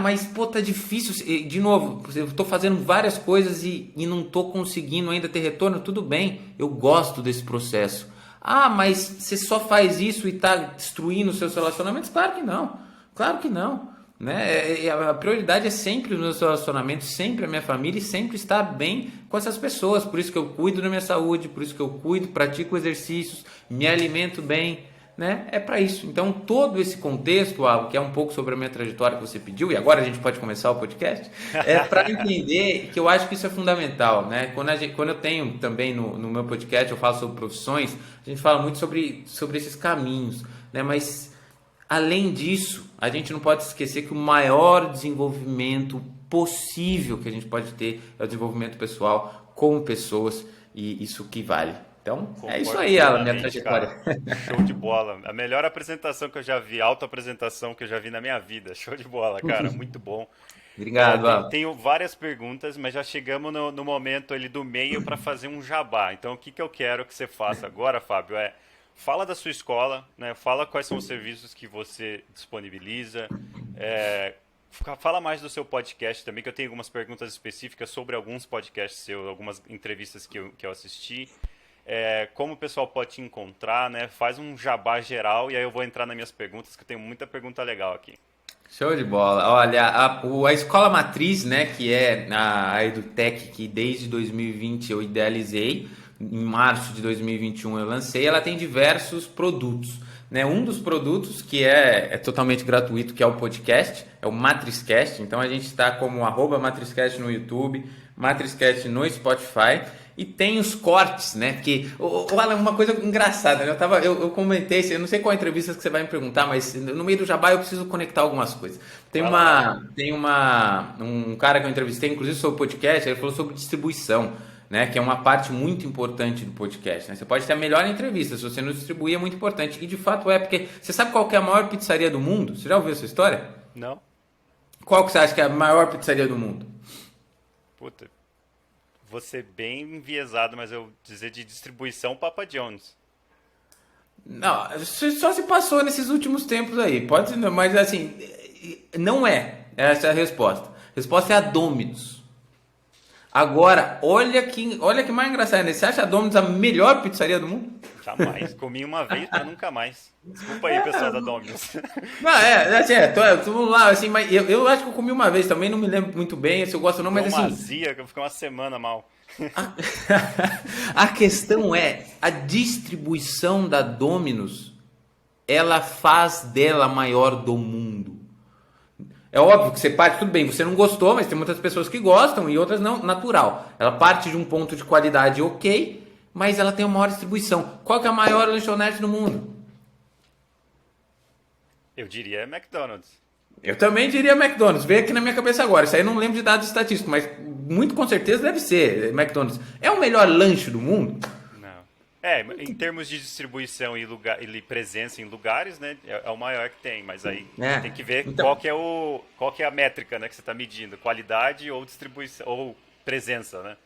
Speaker 2: Mas, tá difícil. De novo, eu tô fazendo várias coisas e não tô conseguindo ainda ter retorno. Tudo bem, eu gosto desse processo. Mas você só faz isso e tá destruindo os seus relacionamentos? Claro que não. Claro que não. Né? A prioridade é sempre os meus relacionamentos, sempre a minha família e sempre estar bem com essas pessoas. Por isso que eu cuido da minha saúde, por isso que eu cuido, pratico exercícios, me alimento bem, né? É para isso. Então todo esse contexto, que é um pouco sobre a minha trajetória que você pediu, e agora a gente pode começar o podcast, é para entender que eu acho que isso é fundamental, né? Quando eu tenho também no meu podcast, eu falo sobre profissões, a gente fala muito sobre esses caminhos, né? Mas além disso, a gente não pode esquecer que o maior desenvolvimento possível que a gente pode ter é o desenvolvimento pessoal como pessoas, e isso que vale. Então,
Speaker 1: Concordo
Speaker 2: é isso aí, Alan, minha
Speaker 1: plenamente,
Speaker 2: trajetória.
Speaker 1: cara. Show de bola. A melhor apresentação que eu já vi, autoapresentação que eu já vi na minha vida. Show de bola, cara. Muito bom.
Speaker 2: Obrigado, Alan.
Speaker 1: Tenho várias perguntas, mas já chegamos no momento ali do meio para fazer um jabá. Então, o que que eu quero que você faça agora, Fábio, fala da sua escola, né? Fala quais são os serviços que você disponibiliza. é, Fala mais do seu podcast também, que eu tenho algumas perguntas específicas sobre alguns podcasts seus, algumas entrevistas que eu assisti. Como o pessoal pode te encontrar, né? Faz um jabá geral e aí eu vou entrar nas minhas perguntas, que eu tenho muita pergunta legal aqui.
Speaker 2: Show de bola. Olha, a escola matriz, né, que é a EduTech, que desde 2020 eu idealizei, em março de 2021 eu lancei, ela tem diversos produtos. Né? Um dos produtos que é totalmente gratuito, que é o podcast, é o Matrizcast. Então a gente está como @Matrizcast no YouTube, Matrizcast no Spotify. E tem os cortes, né? Porque, Alan, uma coisa engraçada, né? Eu comentei, eu não sei qual entrevista que você vai me perguntar, mas no meio do jabá eu preciso conectar algumas coisas. Um cara que eu entrevistei, inclusive sobre o podcast, ele falou sobre distribuição, né? Que é uma parte muito importante do podcast, né? Você pode ter a melhor entrevista, se você não distribuir é muito importante. E de fato porque você sabe qual que é a maior pizzaria do mundo? Você já ouviu essa história?
Speaker 1: Não?
Speaker 2: Qual que você acha que é a maior pizzaria do mundo?
Speaker 1: Puta, vou ser bem enviesado, mas eu dizer de distribuição Papa John's.
Speaker 2: Não, só se passou nesses últimos tempos aí. Pode, mas assim, não é. Essa é a resposta. A resposta é a Domino's. Agora, olha que mais engraçado, né? Você acha a Domino's a melhor pizzaria do mundo?
Speaker 1: Jamais. Comi uma vez pra nunca mais. Desculpa aí, pessoal da Domino's.
Speaker 2: Não, vamos lá, assim, mas eu acho que eu comi uma vez também, não me lembro muito bem se eu gosto ou não,
Speaker 1: Deu
Speaker 2: mas
Speaker 1: uma
Speaker 2: assim.
Speaker 1: azia, que eu fiquei uma semana mal.
Speaker 2: A questão é, a distribuição da Domino's, ela faz dela a maior do mundo. É óbvio que você parte, tudo bem, você não gostou, mas tem muitas pessoas que gostam e outras não, natural. Ela parte de um ponto de qualidade ok, mas ela tem uma maior distribuição. Qual que é a maior lanchonete do mundo?
Speaker 1: Eu diria McDonald's.
Speaker 2: Eu também diria McDonald's, veio aqui na minha cabeça agora. Isso aí eu não lembro de dados estatísticos, mas muito com certeza deve ser McDonald's. É o melhor lanche do mundo?
Speaker 1: Não. Em termos de distribuição e presença em lugares, né? É o maior que tem, mas aí tem que ver
Speaker 2: Então,
Speaker 1: qual que é a métrica, né, que você está medindo, qualidade ou distribuição ou presença, né?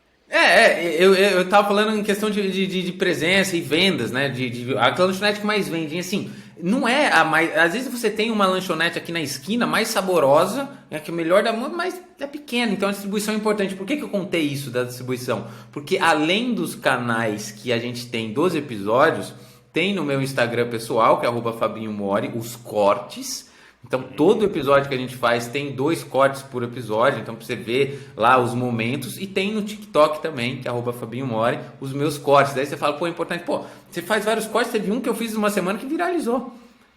Speaker 2: eu tava falando em questão de presença e vendas, né? A lanchonete que mais vende, assim, não é a mais. Às vezes você tem uma lanchonete aqui na esquina mais saborosa, é que é melhor da mundo, mas é pequena, então a distribuição é importante. Por que eu contei isso da distribuição? Porque além dos canais que a gente tem dos episódios, tem no meu Instagram pessoal, que é @Fabinho Mori, os cortes. Então, todo episódio que a gente faz tem 2 cortes por episódio, então pra você ver lá os momentos. E tem no TikTok também, que é @Fabinho Mori, os meus cortes. Daí você fala, é importante. Você faz vários cortes, teve um que eu fiz uma semana que viralizou.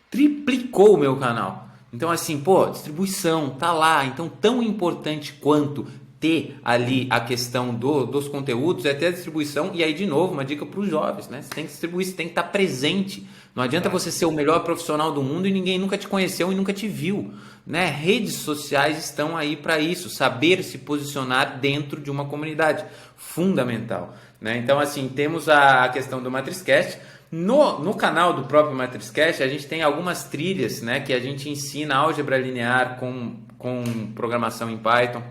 Speaker 2: Triplicou o meu canal. Então, assim, distribuição, tá lá. Então, tão importante quanto ter ali a questão dos conteúdos é ter a distribuição. E aí, de novo, uma dica para os jovens, né? Você tem que distribuir, você tem que estar presente. Não adianta você ser o melhor profissional do mundo e ninguém nunca te conheceu e nunca te viu, né? Redes sociais estão aí para isso, saber se posicionar dentro de uma comunidade, fundamental, né? Então, assim, temos a questão do Matrizcast. No canal do próprio Matrizcast, a gente tem algumas trilhas, né? Que a gente ensina álgebra linear com programação em Python.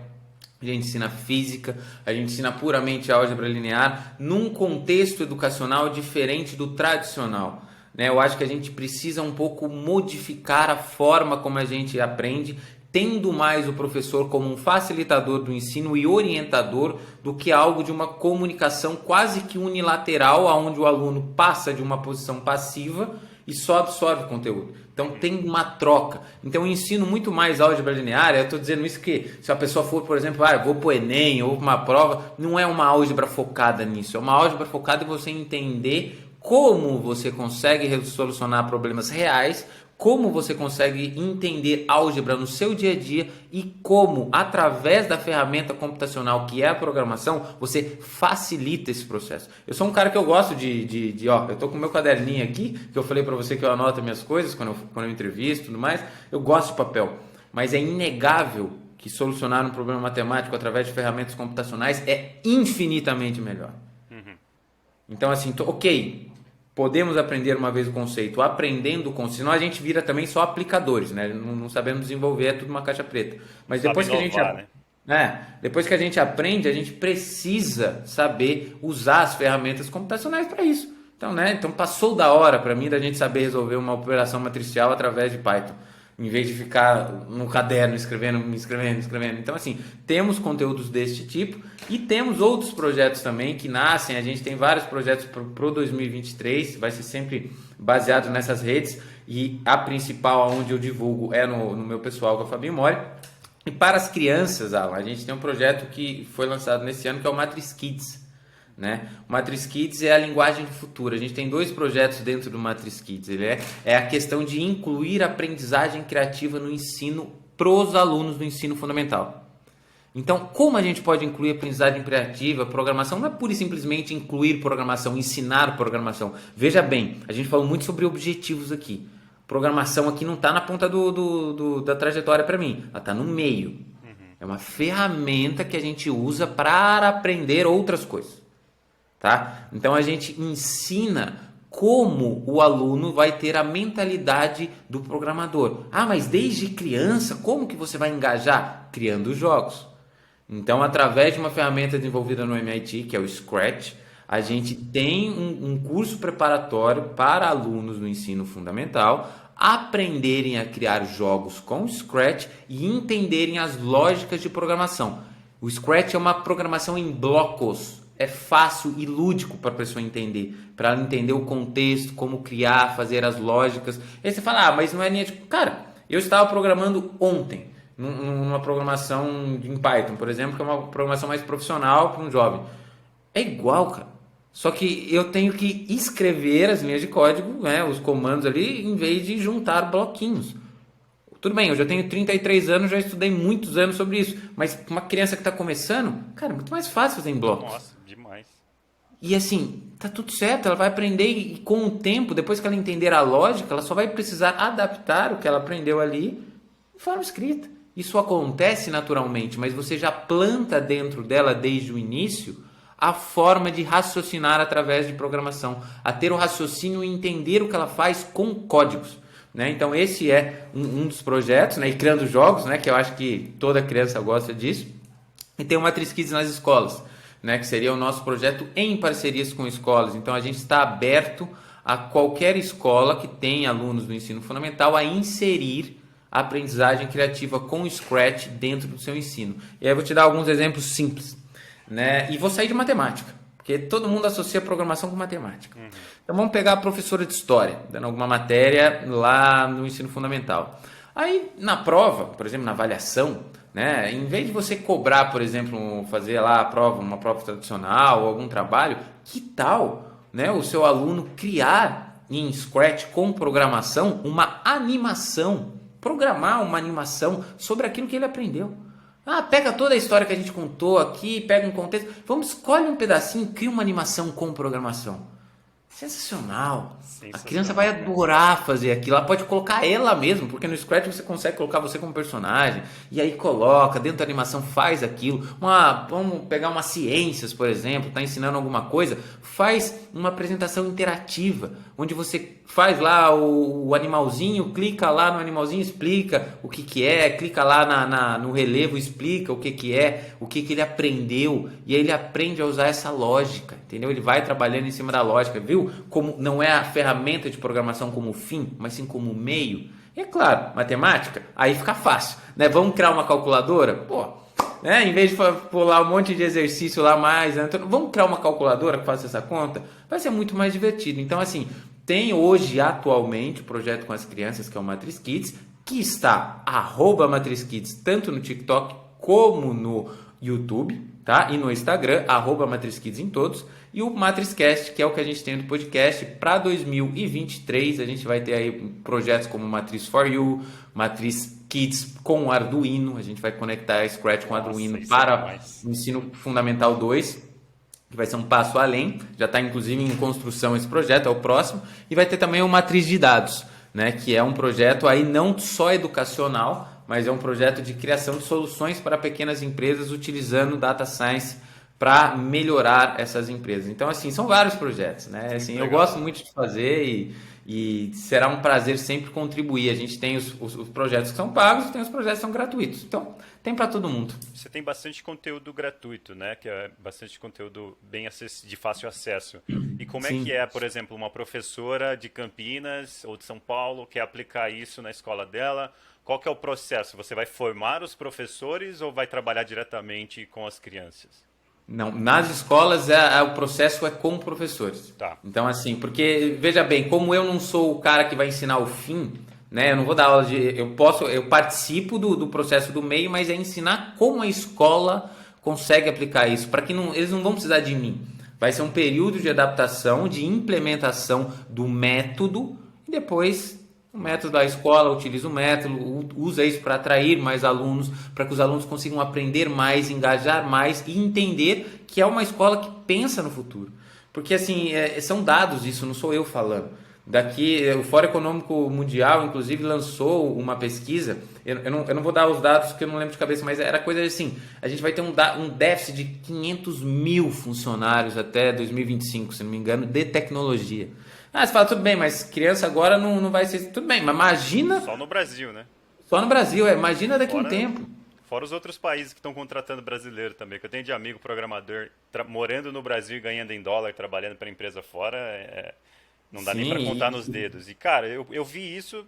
Speaker 2: A gente ensina física, a gente ensina puramente álgebra linear num contexto educacional diferente do tradicional. Né? Eu acho que a gente precisa um pouco modificar a forma como a gente aprende, tendo mais o professor como um facilitador do ensino e orientador do que algo de uma comunicação quase que unilateral, onde o aluno passa de uma posição passiva e só absorve o conteúdo. Então tem uma troca. Então eu ensino muito mais álgebra linear. Eu estou dizendo isso que se a pessoa for, por exemplo, eu vou para o Enem ou para uma prova, não é uma álgebra focada nisso. É uma álgebra focada em você entender como você consegue solucionar problemas reais, como você consegue entender álgebra no seu dia a dia e como, através da ferramenta computacional que é a programação, você facilita esse processo. Eu sou um cara que eu gosto eu tô com o meu caderninho aqui, que eu falei para você que eu anoto minhas coisas quando eu entrevisto e tudo mais, eu gosto de papel, mas é inegável que solucionar um problema matemático através de ferramentas computacionais é infinitamente melhor. Então, assim, ok, podemos aprender uma vez o conceito, aprendendo o conceito, senão a gente vira também só aplicadores, né? Não sabemos desenvolver, é tudo uma caixa preta. Mas depois
Speaker 1: Sabe
Speaker 2: que
Speaker 1: inovar,
Speaker 2: a gente... depois que a gente aprende, a gente precisa saber usar as ferramentas computacionais para isso. Então, então passou da hora para mim da gente saber resolver uma operação matricial através de Python, em vez de ficar no caderno escrevendo. Então, assim, temos conteúdos deste tipo e temos outros projetos também que nascem. A gente tem vários projetos para o 2023, vai ser sempre baseado nessas redes, e a principal, onde eu divulgo, é no meu pessoal, com a Fabinho Mori. E para as crianças, Alan, a gente tem um projeto que foi lançado nesse ano, que é o Matrix Kids. Né? O Matrix Kids é a linguagem do futuro. A gente tem 2 projetos dentro do Matrix Kids. Ele é a questão de incluir aprendizagem criativa no ensino para os alunos do ensino fundamental. Então, como a gente pode incluir aprendizagem criativa, programação? Não é pura e simplesmente incluir programação, ensinar programação. Veja bem, a gente falou muito sobre objetivos aqui. Programação aqui não está na ponta da trajetória para mim, ela está no meio. É uma ferramenta que a gente usa para aprender outras coisas. Tá? Então a gente ensina como o aluno vai ter a mentalidade do programador. Mas desde criança, como que você vai engajar? Criando jogos. Então, através de uma ferramenta desenvolvida no MIT, que é o Scratch, a gente tem um curso preparatório para alunos no ensino fundamental aprenderem a criar jogos com o Scratch e entenderem as lógicas de programação. O Scratch é uma programação em blocos. É fácil e lúdico para a pessoa entender, para ela entender o contexto, como criar, fazer as lógicas. Aí você fala, mas não é linha de... Cara, eu estava programando ontem, numa programação em Python, por exemplo, que é uma programação mais profissional para um jovem. É igual, cara. Só que eu tenho que escrever as linhas de código, né, os comandos ali, em vez de juntar bloquinhos. Tudo bem, eu já tenho 33 anos, já estudei muitos anos sobre isso. Mas uma criança que está começando, cara, é muito mais fácil fazer em blocos.
Speaker 1: Nossa, demais.
Speaker 2: E assim, tá tudo certo, ela vai aprender e com o tempo, depois que ela entender a lógica, ela só vai precisar adaptar o que ela aprendeu ali de forma escrita. Isso acontece naturalmente, mas você já planta dentro dela desde o início a forma de raciocinar através de programação, a ter o raciocínio e entender o que ela faz com códigos. Né? Então esse é um dos projetos, né? E criando jogos, né? Que eu acho que toda criança gosta disso. E tem o Matrix Kids nas escolas, né? Que seria o nosso projeto em parcerias com escolas. Então a gente está aberto a qualquer escola que tenha alunos do ensino fundamental a inserir a aprendizagem criativa com o Scratch dentro do seu ensino. E aí eu vou te dar alguns exemplos simples, né? E vou sair de matemática, porque todo mundo associa programação com matemática. Então vamos pegar a professora de história, dando alguma matéria lá no ensino fundamental. Aí na prova, por exemplo, na avaliação, né, em vez de você cobrar, por exemplo, fazer lá a prova, uma prova tradicional ou algum trabalho, que tal, né, o seu aluno criar em Scratch com programação uma animação, programar uma animação sobre aquilo que ele aprendeu. Pega toda a história que a gente contou aqui, pega um contexto, escolhe um pedacinho, cria uma animação com programação. Sensacional. A criança vai adorar fazer aquilo. Ela pode colocar ela mesma, porque no Scratch você consegue colocar você como personagem. E aí coloca, dentro da animação faz aquilo. Vamos pegar umas ciências, por exemplo, está ensinando alguma coisa. Faz uma apresentação interativa, onde você faz lá o animalzinho, clica lá no animalzinho, explica o que é, clica lá no relevo, explica o que é, o que ele aprendeu. E aí ele aprende a usar essa lógica, entendeu? Ele vai trabalhando em cima da lógica, viu? Como não é a ferramenta de programação como fim, mas sim como meio. E é claro, matemática, aí fica fácil, né? Vamos criar uma calculadora? Em vez de pular um monte de exercício lá mais, né? Vamos criar uma calculadora que faça essa conta? Vai ser muito mais divertido. Então, assim, tem hoje, atualmente, o projeto com as crianças, que é o Matrix Kids, que está @Matrix Kids, tanto no TikTok como no YouTube, tá? E no Instagram, @Matrix Kids em todos. E o MatrixCast, que é o que a gente tem do podcast para 2023. A gente vai ter aí projetos como Matrix for You, Matrix Kids com Arduino. A gente vai conectar a Scratch com Arduino para o ensino fundamental 2, que vai ser um passo além. Já está inclusive em construção esse projeto, é o próximo. E vai ter também o Matriz de Dados, né? Que é um projeto aí não só educacional, mas é um projeto de criação de soluções para pequenas empresas utilizando data science para melhorar essas empresas. Então, assim, são vários projetos, né? Assim, eu gosto muito de fazer e será um prazer sempre contribuir. A gente tem os projetos que são pagos e tem os projetos que são gratuitos. Então, tem para todo mundo.
Speaker 1: Você tem bastante conteúdo gratuito, né? Que é bastante conteúdo bem de fácil acesso. E como é
Speaker 2: Sim.
Speaker 1: que é, por exemplo, uma professora de Campinas ou de São Paulo quer aplicar isso na escola dela? Qual que é o processo? Você vai formar os professores ou vai trabalhar diretamente com as crianças?
Speaker 2: Não, nas escolas o processo é com professores.
Speaker 1: Tá.
Speaker 2: Então, assim, porque, veja bem, como eu não sou o cara que vai ensinar o fim, né? Eu não vou dar aula de. Eu participo do processo do meio, mas é ensinar como a escola consegue aplicar isso, para que eles não vão precisar de mim. Vai ser um período de adaptação, de implementação do método, e depois o método da escola utiliza o método, usa isso para atrair mais alunos, para que os alunos consigam aprender mais, engajar mais e entender que é uma escola que pensa no futuro. Porque assim, são dados isso, não sou eu falando. O Fórum Econômico Mundial, inclusive, lançou uma pesquisa. Eu não vou dar os dados porque eu não lembro de cabeça, mas era coisa assim: a gente vai ter um déficit de 500 mil funcionários até 2025, se não me engano, de tecnologia. Você fala, tudo bem, mas criança agora não vai ser. Tudo bem, mas imagina.
Speaker 1: Só no Brasil, né?
Speaker 2: Só no Brasil, imagina daqui a um tempo.
Speaker 1: Fora os outros países que estão contratando brasileiro também, que eu tenho de amigo programador morando no Brasil e ganhando em dólar, trabalhando para empresa fora, não dá nem para contar nos dedos. E, cara, eu vi isso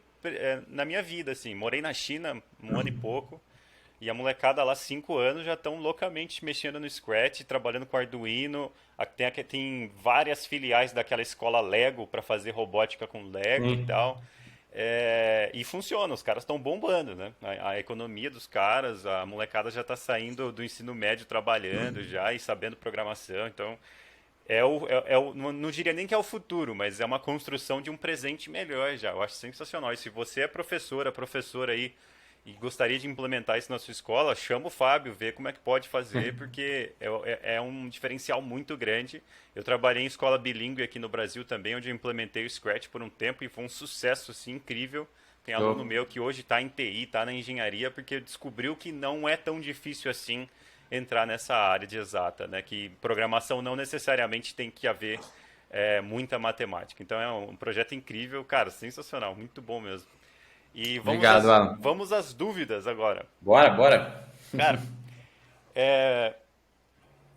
Speaker 1: na minha vida, assim. Morei na China um ano e pouco, e a molecada lá, 5 anos, já estão loucamente mexendo no Scratch, trabalhando com Arduino. Tem várias filiais daquela escola Lego para fazer robótica com Lego e tal. E funciona, os caras estão bombando, né? A economia dos caras, a molecada já está saindo do ensino médio trabalhando já e sabendo programação. Então, não diria nem que é o futuro, mas é uma construção de um presente melhor já. Eu acho sensacional. E se você é professora aí e gostaria de implementar isso na sua escola, chama o Fábio, vê como é que pode fazer, porque é um diferencial muito grande. Eu trabalhei em escola bilíngue aqui no Brasil também, onde eu implementei o Scratch por um tempo e foi um sucesso assim, incrível. Tem aluno meu que hoje está em TI, está na engenharia, porque descobriu que não é tão difícil assim entrar nessa área de exata, né? Que programação não necessariamente tem que haver muita matemática. Então é um projeto incrível, cara, sensacional, muito bom mesmo. E
Speaker 2: Obrigado, Alan.
Speaker 1: vamos às dúvidas agora.
Speaker 2: Bora.
Speaker 1: Cara,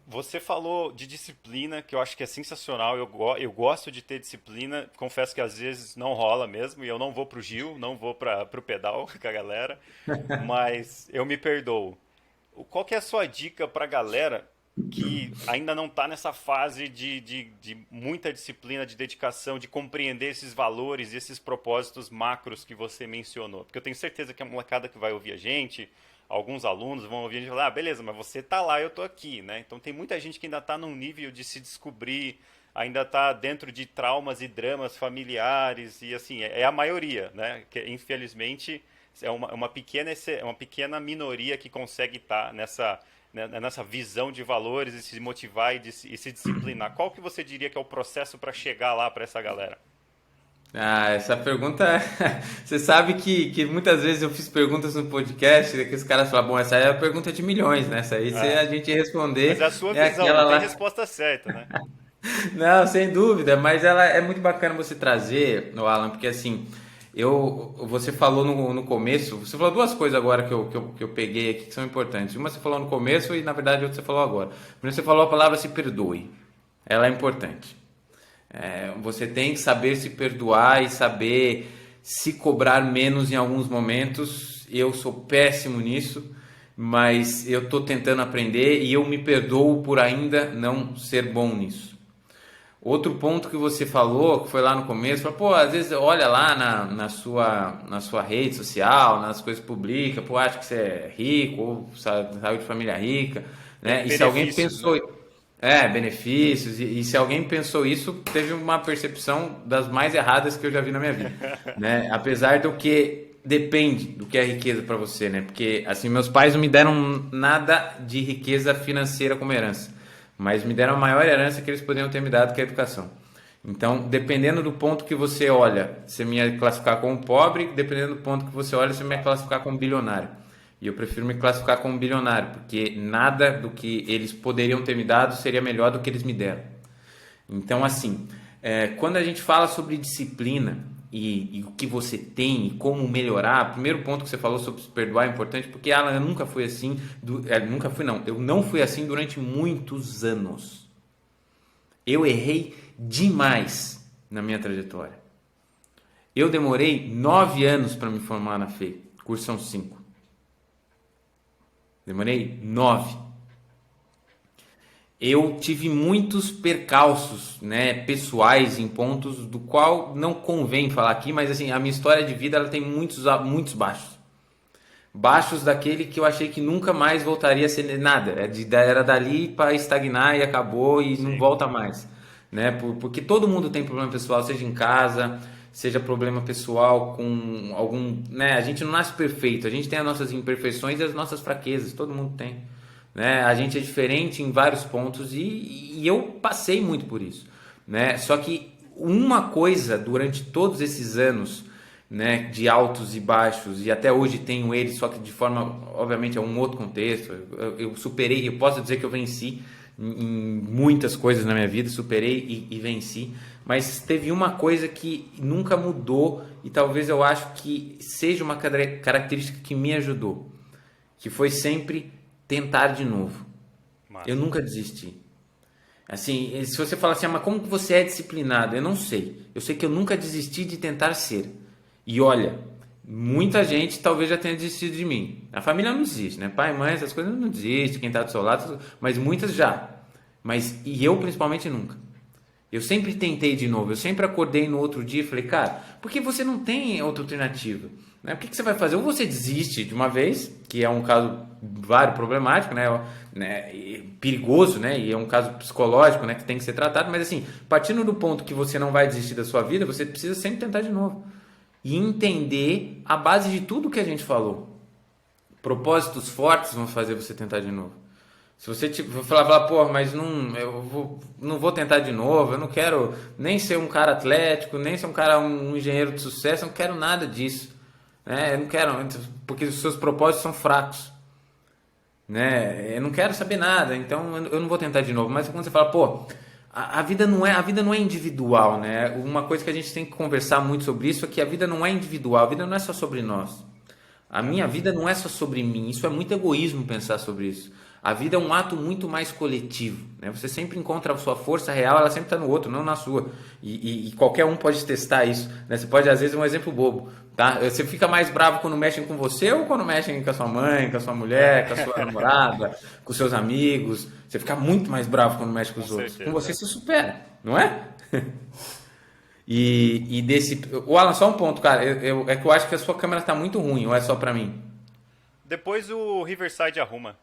Speaker 1: você falou de disciplina, que eu acho que é sensacional. Eu gosto de ter disciplina. Confesso que às vezes não rola mesmo. E eu não vou pro Gil, não vou pro pedal com a galera. Mas eu me perdoo. Qual que é a sua dica pra galera que ainda não está nessa fase de muita disciplina, de dedicação, de compreender esses valores e esses propósitos macros que você mencionou? Porque eu tenho certeza que a molecada que vai ouvir a gente, alguns alunos vão ouvir a gente falar, beleza, mas você tá lá, eu tô aqui, né? Então tem muita gente que ainda está num nível de se descobrir, ainda está dentro de traumas e dramas familiares, e assim, é a maioria, né? Que, infelizmente, é uma pequena minoria que consegue estar nessa visão de valores e se motivar e se disciplinar. Qual que você diria que é o processo para chegar lá para essa galera?
Speaker 2: Essa pergunta. Você sabe que muitas vezes eu fiz perguntas no podcast que os caras falam, bom, essa é a pergunta de milhões, né? Essa aí, se a gente responder.
Speaker 1: Mas é a sua visão, não tem resposta certa, né?
Speaker 2: Não, sem dúvida, mas ela é muito bacana você trazer, Alan, porque assim, você falou no começo, você falou duas coisas agora que eu peguei aqui que são importantes. Uma você falou no começo e na verdade outra você falou agora. Primeiro você falou a palavra se perdoe, ela é importante. Você tem que saber se perdoar e saber se cobrar menos em alguns momentos. Eu sou péssimo nisso, mas eu estou tentando aprender e eu me perdoo por ainda não ser bom nisso. Outro ponto que você falou, que foi lá no começo, falou, às vezes olha lá na sua rede social, nas coisas públicas, acha que você é rico, ou saiu de família rica, né? E se alguém pensou... benefícios, e se alguém pensou isso, teve uma percepção das mais erradas que eu já vi na minha vida, né? Apesar do que depende do que é riqueza para você, né? Porque, assim, meus pais não me deram nada de riqueza financeira como herança, mas me deram a maior herança que eles poderiam ter me dado, que é a educação. Então, dependendo do ponto que você olha, você me ia classificar como pobre, dependendo do ponto que você olha, você me ia classificar como bilionário. E eu prefiro me classificar como bilionário, porque nada do que eles poderiam ter me dado seria melhor do que eles me deram. Então, assim, quando a gente fala sobre disciplina e o que você tem e como melhorar, o primeiro ponto que você falou sobre se perdoar é importante, porque Alan, eu nunca fui assim, nunca fui não, eu não fui assim durante muitos anos. Eu errei demais na minha trajetória. Eu demorei 9 anos para me formar na FEI, curso são 5. Demorei 9. Eu tive muitos percalços, né, pessoais em pontos do qual não convém falar aqui, mas assim, a minha história de vida ela tem muitos baixos. Baixos daquele que eu achei que nunca mais voltaria a ser nada. Era dali para estagnar e acabou e não
Speaker 1: Sim.
Speaker 2: volta mais. Né? Porque todo mundo tem problema pessoal, seja em casa, seja problema pessoal com algum. Né? A gente não nasce perfeito, a gente tem as nossas imperfeições e as nossas fraquezas, todo mundo tem. Né? A gente é diferente em vários pontos e eu passei muito por isso. Né? Só que uma coisa durante todos esses anos, né, de altos e baixos, e até hoje tenho eles, só que de forma, obviamente, é um outro contexto. Eu superei, eu posso dizer que eu venci em muitas coisas na minha vida, superei e venci, mas teve uma coisa que nunca mudou e talvez eu acho que seja uma característica que me ajudou, que foi sempre tentar de novo. Eu
Speaker 1: Massa.
Speaker 2: nunca desisti. Assim, se você falar assim, mas como que você é disciplinado? Eu não sei. Eu sei que eu nunca desisti de tentar ser. E olha, muita gente talvez já tenha desistido de mim. A família não desiste, né? Pai, mãe, essas coisas não desistem, quem está do seu lado, mas muitas já. E eu principalmente nunca. Eu sempre tentei de novo, eu sempre acordei no outro dia e falei, cara, porque você não tem outra alternativa? Né? O que você vai fazer? Ou você desiste de uma vez, que é um caso vários problemático, né, perigoso, né, e é um caso psicológico, né, que tem que ser tratado, mas assim, partindo do ponto que você não vai desistir da sua vida, você precisa sempre tentar de novo e entender a base de tudo que a gente falou. Propósitos fortes vão fazer você tentar de novo. Se você tipo, falar, pô, mas não vou tentar de novo, eu não quero nem ser um cara atlético, nem ser um engenheiro de sucesso, eu não quero nada disso. Né? Eu não quero, porque os seus propósitos são fracos. Né? Eu não quero saber nada, então eu não vou tentar de novo. Mas quando você fala, pô, a vida não é individual, né? Uma coisa que a gente tem que conversar muito sobre isso é que a vida não é individual, a vida não é só sobre nós. A minha vida não é só sobre mim, isso é muito egoísmo pensar sobre isso. A vida é um ato muito mais coletivo, né? Você sempre encontra a sua força real, ela sempre está no outro, não na sua. E qualquer um pode testar isso, né? Você pode, às vezes, um exemplo bobo, tá? Você fica mais bravo quando mexem com você ou quando mexem com a sua mãe, com a sua mulher, com a sua namorada, com seus amigos? Você fica muito mais bravo quando mexe com
Speaker 1: Com
Speaker 2: os outros. Com
Speaker 1: certeza.
Speaker 2: você se supera, não é? E desse. O Alan, só um ponto, cara. É que eu acho que a sua câmera está muito ruim, ou é só para mim?
Speaker 1: Depois o Riverside arruma.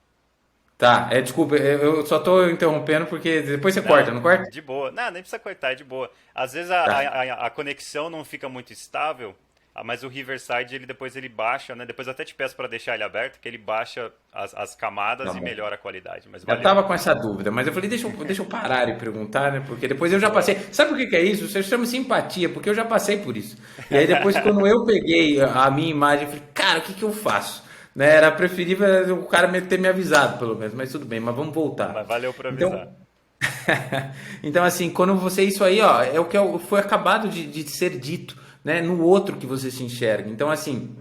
Speaker 2: Tá, desculpa, eu só tô interrompendo porque depois você corta,
Speaker 1: Não,
Speaker 2: não corta?
Speaker 1: de boa. Não, nem precisa cortar, é de boa. Às vezes
Speaker 2: Tá,
Speaker 1: a conexão não fica muito estável, mas o Riverside ele depois ele baixa, né? Depois eu até te peço para deixar ele aberto, que ele baixa as
Speaker 2: tá
Speaker 1: camadas e
Speaker 2: bom.
Speaker 1: melhora a qualidade. Mas
Speaker 2: Eu
Speaker 1: valeu.
Speaker 2: tava com essa dúvida, mas eu falei, deixa eu parar e perguntar, né? Porque depois eu já passei. Sabe por que que é isso? Você chama simpatia, porque eu já passei por isso. E aí depois, quando eu peguei a minha imagem, eu falei, cara, o que que eu faço? Né? Era preferível o cara ter me avisado, pelo menos, mas tudo bem, mas vamos voltar.
Speaker 1: Mas valeu por
Speaker 2: Então,
Speaker 1: avisar.
Speaker 2: então, assim, quando você. Isso aí, ó, é o que foi acabado de ser dito, né? No outro que você se enxerga. Então, assim,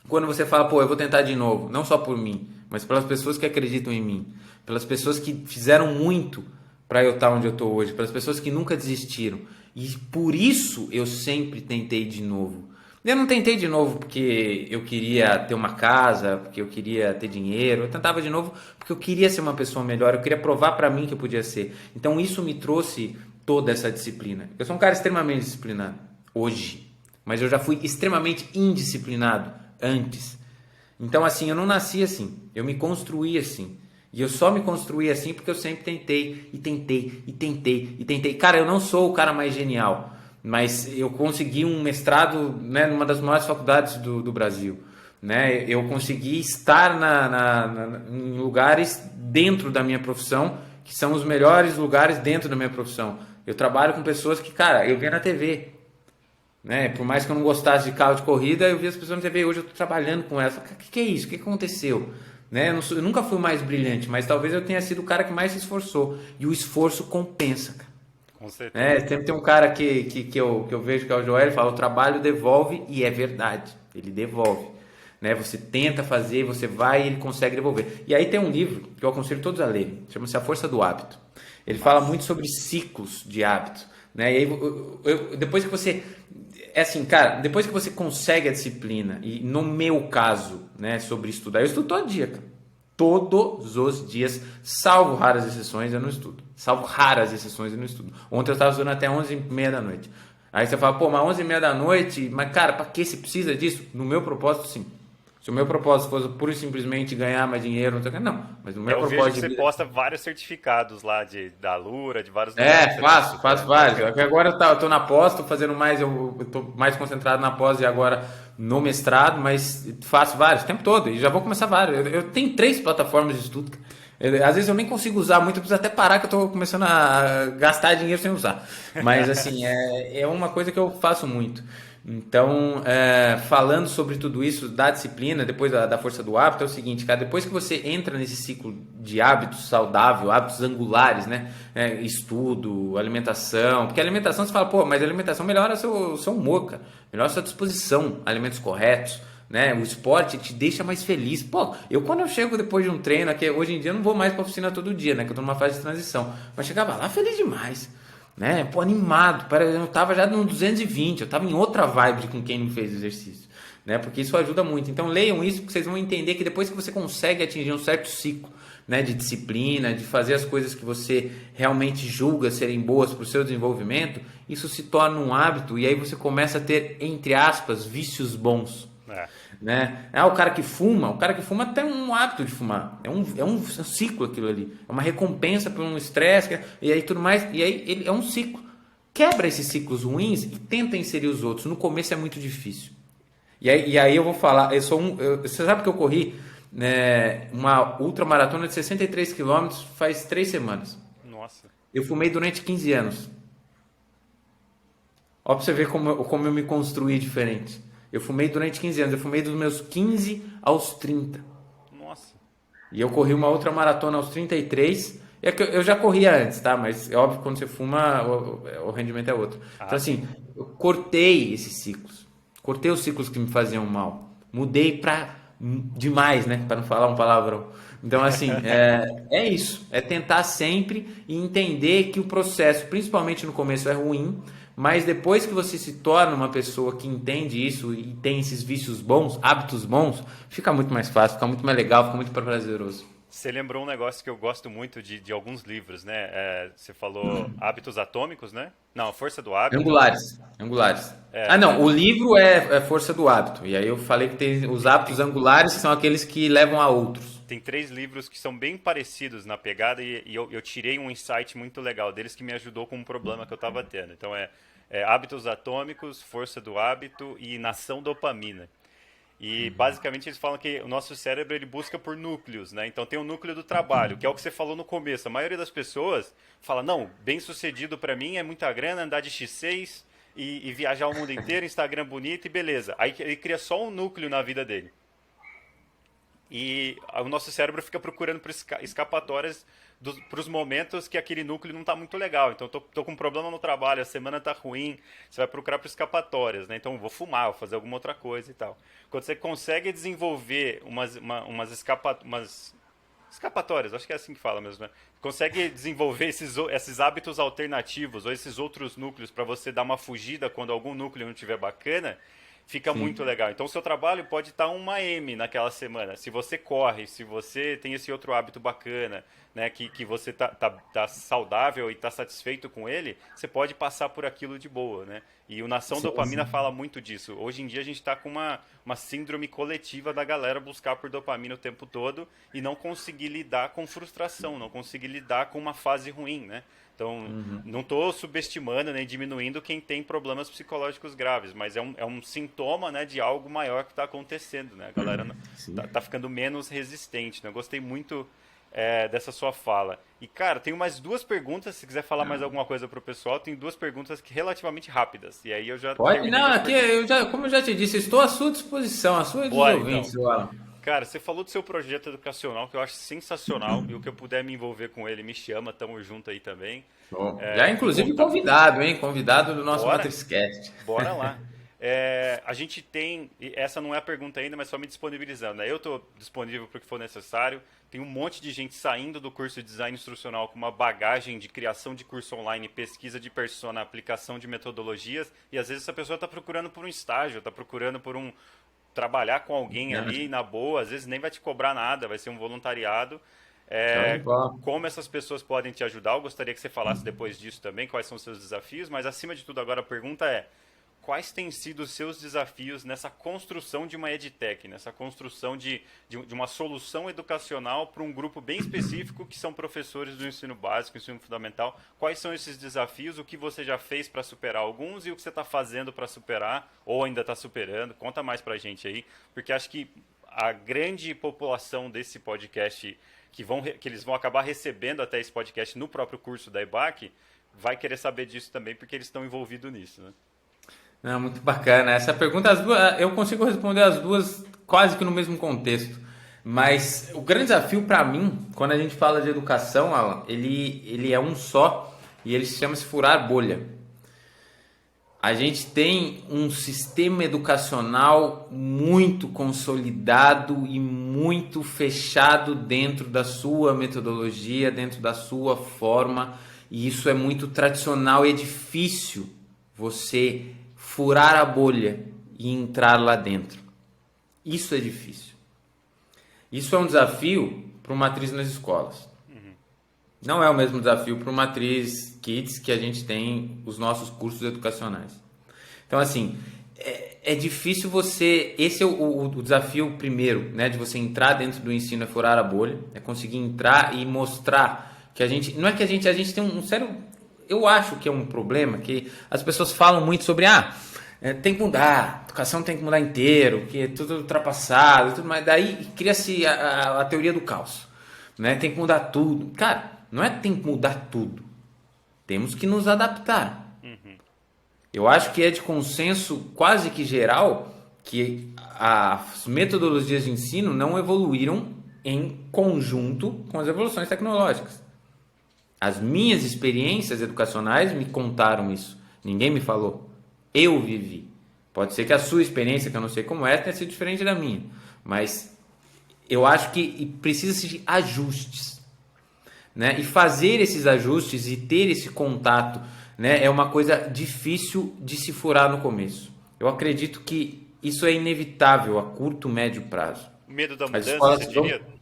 Speaker 2: quando você fala, pô, eu vou tentar de novo, não só por mim, mas pelas pessoas que acreditam em mim, pelas pessoas que fizeram muito para eu estar onde eu estou hoje, pelas pessoas que nunca desistiram. E por isso eu sempre tentei de novo. Eu não tentei de novo porque eu queria ter uma casa, porque eu queria ter dinheiro. Eu tentava de novo porque eu queria ser uma pessoa melhor, eu queria provar para mim que eu podia ser. Então isso me trouxe toda essa disciplina. Eu sou um cara extremamente disciplinado hoje, mas eu já fui extremamente indisciplinado antes. Então assim, eu não nasci assim, eu me construí assim. E eu só me construí assim porque eu sempre tentei, e tentei, e tentei, e tentei. Cara, eu não sou o cara mais genial, mas eu consegui um mestrado, né, numa das maiores faculdades do Brasil. Né? Eu consegui estar em lugares dentro da minha profissão, que são os melhores lugares dentro da minha profissão. Eu trabalho com pessoas que, cara, eu via na TV, né? Por mais que eu não gostasse de carro de corrida, eu via as pessoas na TV. Hoje eu tô trabalhando com elas. O que é isso? O que aconteceu? Né? Eu nunca fui mais brilhante, mas talvez eu tenha sido o cara que mais se esforçou. E o esforço compensa, cara.
Speaker 1: Com
Speaker 2: Né?
Speaker 1: certeza.
Speaker 2: Sempre tem um cara que eu vejo que é o Joel, ele fala, o trabalho devolve, e é verdade. Ele devolve. Né? Você tenta fazer, você vai e ele consegue devolver. E aí tem um livro que eu aconselho todos a lerem, chama-se A Força do Hábito. Ele fala
Speaker 1: Massa.
Speaker 2: muito sobre ciclos de hábito. Né? E aí, depois que você. É assim, cara, depois que você consegue a disciplina, e no meu caso, né, sobre estudar, eu estudo todo dia, cara. Todos os dias, salvo raras exceções, eu não estudo. Salvo raras exceções, eu não estudo. Ontem eu estava estudando até 11h30 da noite. Aí você fala, pô, mas 11h30 da noite, mas cara, pra que você precisa disso? No meu propósito, sim. Se o meu propósito fosse pura e simplesmente ganhar mais dinheiro, não sei o que, não. Mas o meu
Speaker 1: Eu vejo que
Speaker 2: propósito de
Speaker 1: você
Speaker 2: vida.
Speaker 1: posta vários certificados lá da Alura, de vários lugares que
Speaker 2: É,
Speaker 1: você está
Speaker 2: faço
Speaker 1: estudando.
Speaker 2: vários. É
Speaker 1: Bacana.
Speaker 2: que agora eu tô na pós, tô fazendo mais, eu tô mais concentrado na pós e agora no mestrado, mas faço vários, o tempo todo, e já vou começar vários. Eu tenho 3 plataformas de estudo. Às vezes eu nem consigo usar muito, eu preciso até parar que eu tô começando a gastar dinheiro sem usar. Mas assim, é uma coisa que eu faço muito. Então, falando sobre tudo isso, da disciplina, depois da força do hábito, é o seguinte, cara, depois que você entra nesse ciclo de hábitos saudáveis, hábitos angulares, né? Estudo, alimentação, porque a alimentação você fala, pô, mas a alimentação melhora seu humor, cara, melhora sua disposição, alimentos corretos, né? O esporte te deixa mais feliz. Pô, eu quando eu chego depois de um treino, aqui, hoje em dia eu não vou mais pra oficina todo dia, né? Que eu tô numa fase de transição, mas chegava lá feliz demais, né? Pô, animado. Eu tava já no 220, eu tava em outra vibe com quem não fez exercício, né? Porque isso ajuda muito. Então leiam isso que vocês vão entender que depois que você consegue atingir um certo ciclo, né, de disciplina, de fazer as coisas que você realmente julga serem boas para o seu desenvolvimento, isso se torna um hábito e aí você começa a ter, entre aspas, vícios bons.
Speaker 1: É.
Speaker 2: Né? O cara que fuma tem um hábito de fumar. É um ciclo aquilo ali. É uma recompensa por um estresse, e aí tudo mais. E aí ele é um ciclo. Quebra esses ciclos ruins e tenta inserir os outros. No começo é muito difícil. E aí eu vou falar, você sabe que eu corri, né, uma ultramaratona de 63 quilômetros faz 3 semanas.
Speaker 1: Nossa.
Speaker 2: Eu fumei durante 15 anos. Ó, pra você ver como eu me construí diferente. Eu fumei durante 15 anos. Eu fumei dos meus 15 aos 30.
Speaker 1: Nossa.
Speaker 2: E eu corri uma outra maratona aos 33. É que eu já corria antes, tá? Mas é óbvio que quando você fuma, o rendimento é outro. Então,
Speaker 1: Ah, sim.
Speaker 2: assim, eu cortei esses ciclos. Cortei os ciclos que me faziam mal. Mudei pra demais, né? Para não falar um palavrão. Então, assim, é isso. É tentar sempre e entender que o processo, principalmente no começo, é ruim. Mas depois que você se torna uma pessoa que entende isso e tem esses vícios bons, hábitos bons, fica muito mais fácil, fica muito mais legal, fica muito prazeroso.
Speaker 1: Você lembrou um negócio que eu gosto muito de alguns livros, né? Você falou Hábitos Atômicos, né? Não, A Força do Hábito.
Speaker 2: Angulares. Angulares. Ah,
Speaker 1: É,
Speaker 2: não. O livro é Força do Hábito. E aí eu falei que tem os
Speaker 1: tem,
Speaker 2: hábitos
Speaker 1: tem,
Speaker 2: angulares, que são aqueles que levam a outros.
Speaker 1: tem 3 livros que são bem parecidos na pegada e eu tirei um insight muito legal deles que me ajudou com um problema que eu estava tendo. Então Hábitos Atômicos, Força do Hábito e Nação Dopamina. E basicamente eles falam que o nosso cérebro ele busca por núcleos, né? Então tem o núcleo do trabalho, que é o que você falou no começo. A maioria das pessoas fala, não, bem sucedido para mim é muita grana, andar de X6 e viajar o mundo inteiro, Instagram bonito e beleza. Aí ele cria só um núcleo na vida dele. E o nosso cérebro fica procurando por escapatórias para os momentos que aquele núcleo não está muito legal. Então, tô com um problema no trabalho, a semana está ruim, você vai procurar por escapatórias, né? Então, vou fumar, vou fazer alguma outra coisa e tal. Quando você consegue desenvolver umas escapatórias, acho que é assim que fala mesmo, né? Consegue desenvolver esses hábitos alternativos ou esses outros núcleos para você dar uma fugida quando algum núcleo não estiver bacana, fica muito
Speaker 2: Sim.
Speaker 1: legal. Então, o seu trabalho pode estar uma M naquela semana. Se você corre, se você tem esse outro hábito bacana, né, que você tá saudável e está satisfeito com ele, você pode passar por aquilo de boa, né? E o Nação
Speaker 2: Sim,
Speaker 1: Dopamina
Speaker 2: sim.
Speaker 1: fala muito disso. Hoje em dia a gente está com uma síndrome coletiva da galera buscar por dopamina o tempo todo e não conseguir lidar com frustração, não conseguir lidar com uma fase ruim, né? Então, não estou subestimando nem diminuindo quem tem problemas psicológicos graves, mas é um sintoma, né, de algo maior que está acontecendo, né? A galera
Speaker 2: Sim.
Speaker 1: tá ficando menos resistente, né? Eu gostei muito. dessa sua fala. E, cara, tenho mais duas perguntas. Se quiser falar mais alguma coisa pro pessoal, tem duas perguntas relativamente rápidas. E aí eu já
Speaker 2: Pode?
Speaker 1: terminei
Speaker 2: Não,
Speaker 1: minhas
Speaker 2: aqui
Speaker 1: perguntas.
Speaker 2: como eu já te disse, estou à sua disposição, à sua e dos
Speaker 1: Bora, então.
Speaker 2: ouvintes, Alan.
Speaker 1: Cara, você falou do seu projeto educacional, que eu acho sensacional. E o que eu puder me envolver com ele, me chama. Tamo junto aí também.
Speaker 2: Show. Já
Speaker 1: Me
Speaker 2: inclusive
Speaker 1: contar.
Speaker 2: convidado, hein? Convidado do nosso
Speaker 1: Bora?
Speaker 2: MatrizCast.
Speaker 1: Bora lá. A gente tem, e essa não é a pergunta ainda, mas só me disponibilizando, né? Eu estou disponível para o que for necessário. Tem um monte de gente saindo do curso de design instrucional com uma bagagem de criação de curso online, pesquisa de persona, aplicação de metodologias, e às vezes essa pessoa está procurando por um estágio, está procurando por trabalhar com alguém ali na boa, às vezes nem vai te cobrar nada, vai ser um voluntariado.
Speaker 2: Show de bola.
Speaker 1: Como essas pessoas podem te ajudar? Eu gostaria que você falasse depois disso também, quais são os seus desafios, mas acima de tudo agora a pergunta é: quais têm sido os seus desafios nessa construção de uma edtech, nessa construção de uma solução educacional para um grupo bem específico que são professores do ensino básico, ensino fundamental? Quais são esses desafios? O que você já fez para superar alguns e o que você está fazendo para superar ou ainda está superando? Conta mais para a gente aí, porque acho que a grande população desse podcast que eles vão acabar recebendo até esse podcast no próprio curso da EBAC vai querer saber disso também, porque eles estão envolvidos nisso, né?
Speaker 2: Não, muito bacana. Essa pergunta, eu consigo responder as duas quase que no mesmo contexto. Mas o grande desafio para mim, quando a gente fala de educação, Alan, ele é um só e ele se chama-se furar bolha. A gente tem um sistema educacional muito consolidado e muito fechado dentro da sua metodologia, dentro da sua forma, e isso é muito tradicional e é difícil você furar a bolha e entrar lá dentro. Isso é difícil. Isso é um desafio para o Matriz nas escolas. Não é o mesmo desafio para o Matriz Kids que a gente tem os nossos cursos educacionais. Então, assim, é difícil você... Esse é o desafio primeiro, né? De você entrar dentro do ensino, é furar a bolha, é conseguir entrar e mostrar que a gente... Não é que a gente tem um sério... Eu acho que é um problema que as pessoas falam muito sobre... tem que mudar, a educação tem que mudar inteiro, que é tudo ultrapassado, tudo mais. Daí cria-se a teoria do caos, né? Tem que mudar tudo. Cara, não é que tem que mudar tudo. Temos que nos adaptar. Eu acho que é de consenso quase que geral que as metodologias de ensino não evoluíram em conjunto com as evoluções tecnológicas. As minhas experiências educacionais me contaram isso. Ninguém me falou. Eu vivi. Pode ser que a sua experiência, que eu não sei como é, tenha sido diferente da minha. Mas eu acho que precisa de ajustes, né? E fazer esses ajustes e ter esse contato, né, é uma coisa difícil de se furar no começo. Eu acredito que isso é inevitável a curto, médio prazo.
Speaker 1: Medo da
Speaker 2: As
Speaker 1: mudança,
Speaker 2: escolas
Speaker 1: você diria?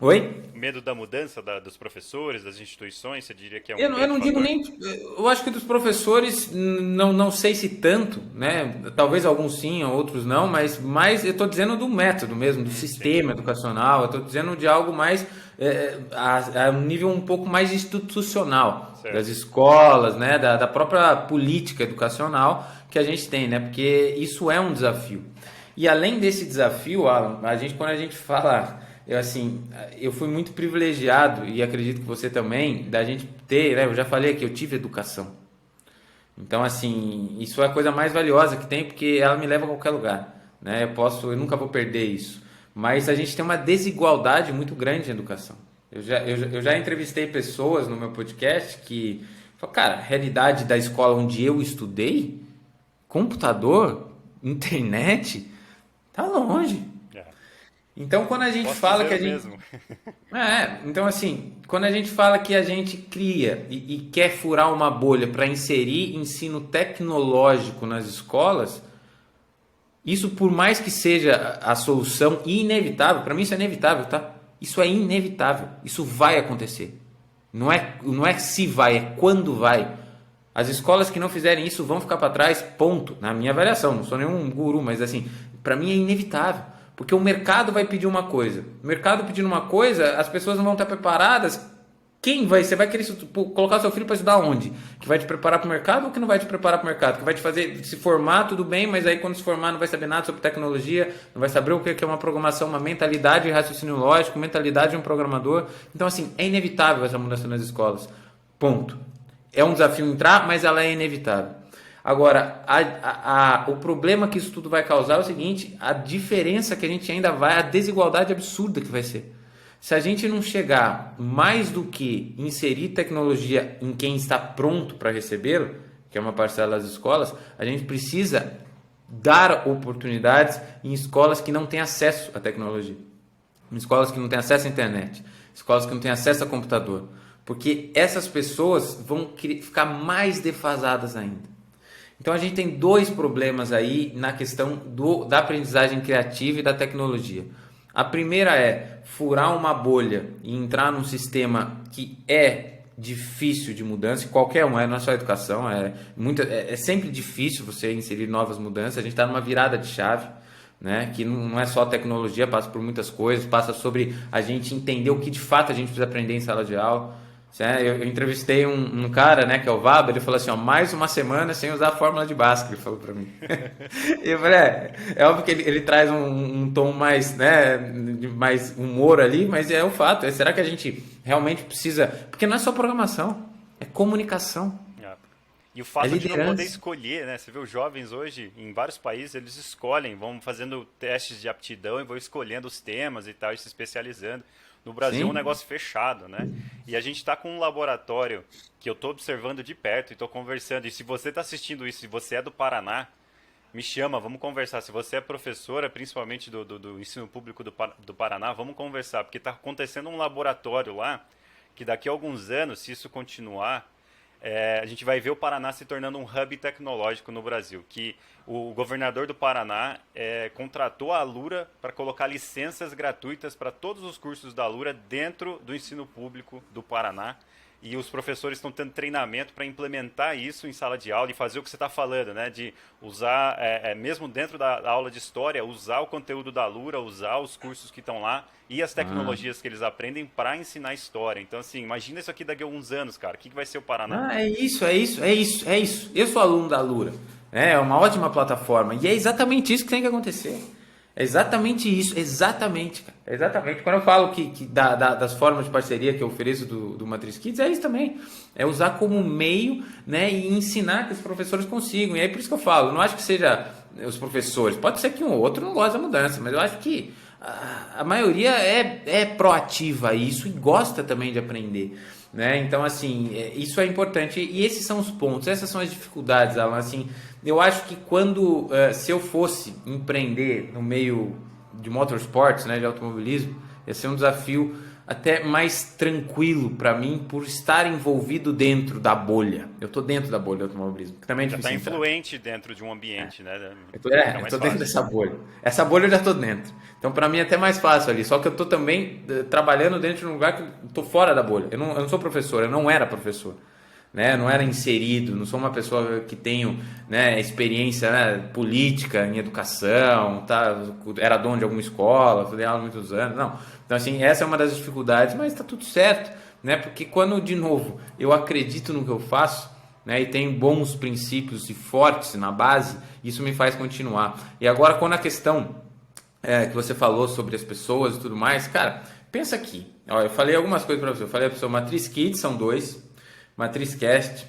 Speaker 2: Oi?
Speaker 1: Medo da mudança dos professores, das instituições, você diria que é um
Speaker 2: Eu
Speaker 1: grande
Speaker 2: não digo
Speaker 1: fator?
Speaker 2: nem. Eu acho que dos professores, não sei se tanto, né? Talvez alguns sim, outros não, mas mais eu estou dizendo do método mesmo, do sistema educacional, eu estou dizendo de algo mais. A um nível um pouco mais institucional,
Speaker 1: Certo.
Speaker 2: das escolas, né? Da própria política educacional que a gente tem, né? Porque isso é um desafio. E além desse desafio, Alan, quando a gente fala. Eu fui muito privilegiado e acredito que você também, da gente ter, né? Eu já falei que eu tive educação. Então, assim, isso é a coisa mais valiosa que tem, porque ela me leva a qualquer lugar, né? Eu nunca vou perder isso. Mas a gente tem uma desigualdade muito grande em educação. Eu já entrevistei pessoas no meu podcast que falam, cara, a realidade da escola onde eu estudei, computador, internet, tá longe. Então, quando a gente
Speaker 1: Posso
Speaker 2: fala que
Speaker 1: dizer
Speaker 2: a
Speaker 1: o
Speaker 2: gente...
Speaker 1: mesmo.
Speaker 2: Então assim, quando a gente fala que a gente cria e quer furar uma bolha para inserir ensino tecnológico nas escolas, isso por mais que seja a solução inevitável, para mim isso é inevitável, tá? Isso é inevitável, isso vai acontecer. Não é se vai, é quando vai. As escolas que não fizerem isso vão ficar para trás, ponto. Na minha avaliação, não sou nenhum guru, mas assim, para mim é inevitável. Porque o mercado vai pedir uma coisa. O mercado pedindo uma coisa, as pessoas não vão estar preparadas Você vai querer colocar seu filho para estudar onde? Que vai te preparar para o mercado ou que não vai te preparar para o mercado? Que vai te fazer se formar, tudo bem, mas aí quando se formar não vai saber nada sobre tecnologia, não vai saber o que é uma programação, uma mentalidade de raciocínio lógico, mentalidade de um programador. Então, assim, é inevitável essa mudança nas escolas. Ponto. É um desafio entrar, mas ela é inevitável. Agora, o problema que isso tudo vai causar é o seguinte, a diferença que a gente ainda vai, a desigualdade absurda que vai ser. Se a gente não chegar mais do que inserir tecnologia em quem está pronto para recebê-lo, que é uma parcela das escolas, a gente precisa dar oportunidades em escolas que não têm acesso à tecnologia, em escolas que não têm acesso à internet, escolas que não têm acesso a computador, porque essas pessoas vão ficar mais defasadas ainda. Então a gente tem dois problemas aí na questão da aprendizagem criativa e da tecnologia. A primeira é furar uma bolha e entrar num sistema que é difícil de mudança, qualquer um, não é só a educação, é sempre difícil você inserir novas mudanças, a gente está numa virada de chave, né? Que não é só tecnologia, passa por muitas coisas, passa sobre a gente entender o que de fato a gente precisa aprender em sala de aula. Eu entrevistei um cara, né, que é o Vaba, ele falou assim, ó, mais uma semana sem usar a fórmula de Bhaskara, ele falou pra mim. E eu falei, é óbvio que ele traz um tom mais, né, de mais humor ali, mas é o fato, será que a gente realmente precisa, porque não é só programação, é comunicação.
Speaker 1: E o fato de não poder escolher, né? Você vê os jovens hoje, em vários países, eles escolhem, vão fazendo testes de aptidão e vão escolhendo os temas e tal, e se especializando. No Brasil é um negócio fechado, né? E a gente está com um laboratório que eu estou observando de perto e estou conversando. E se você está assistindo isso, se você é do Paraná, me chama, vamos conversar. Se você é professora, principalmente do ensino público do Paraná, vamos conversar. Porque está acontecendo um laboratório lá, que daqui a alguns anos, se isso continuar, a gente vai ver o Paraná se tornando um hub tecnológico no Brasil, que o governador do Paraná contratou a Alura para colocar licenças gratuitas para todos os cursos da Alura dentro do ensino público do Paraná. E os professores estão tendo treinamento para implementar isso em sala de aula e fazer o que você está falando, né? De usar, mesmo dentro da aula de história, usar o conteúdo da Alura, usar os cursos que estão lá e as tecnologias que eles aprendem para ensinar história. Então, assim, imagina isso aqui daqui a alguns anos, cara. O que vai ser o Paraná?
Speaker 2: É isso. Eu sou aluno da Alura. É uma ótima plataforma. E é exatamente isso que tem que acontecer. É exatamente isso, exatamente, cara. Exatamente. Quando eu falo das formas de parceria que eu ofereço do Matrix Kids, é isso também. É usar como meio, né, e ensinar que os professores consigam. E aí por isso que eu falo, eu não acho que seja os professores. Pode ser que um ou outro não goste da mudança, mas eu acho que a maioria é proativa a isso e gosta também de aprender. Né? Então, assim, isso é importante. E esses são os pontos, essas são as dificuldades, Alan. Assim, eu acho que se eu fosse empreender no meio de motorsports, né, de automobilismo, ia ser um desafio até mais tranquilo para mim por estar envolvido dentro da bolha. Eu estou dentro da bolha do automobilismo. Que também é
Speaker 1: já está
Speaker 2: difícil
Speaker 1: influente dentro de um ambiente, né?
Speaker 2: Eu estou dentro dessa bolha. Essa bolha eu já estou dentro. Então, para mim, é até mais fácil ali. Só que eu estou também trabalhando dentro de um lugar que eu estou fora da bolha. Eu não sou professor, eu não era professor. Né? Eu não era inserido, não sou uma pessoa que tenho, né, experiência, né, política em educação, tá? Era dono de alguma escola, dei aula há muitos anos. Não. Então, assim, essa é uma das dificuldades, mas está tudo certo. Né? Porque quando, de novo, eu acredito no que eu faço, né, e tenho bons princípios e fortes na base, isso me faz continuar. E agora, quando a questão que você falou sobre as pessoas e tudo mais, cara, pensa aqui. Ó, eu falei algumas coisas para você. Eu falei para você, o Matrix Kids são 2, Matrix Cast,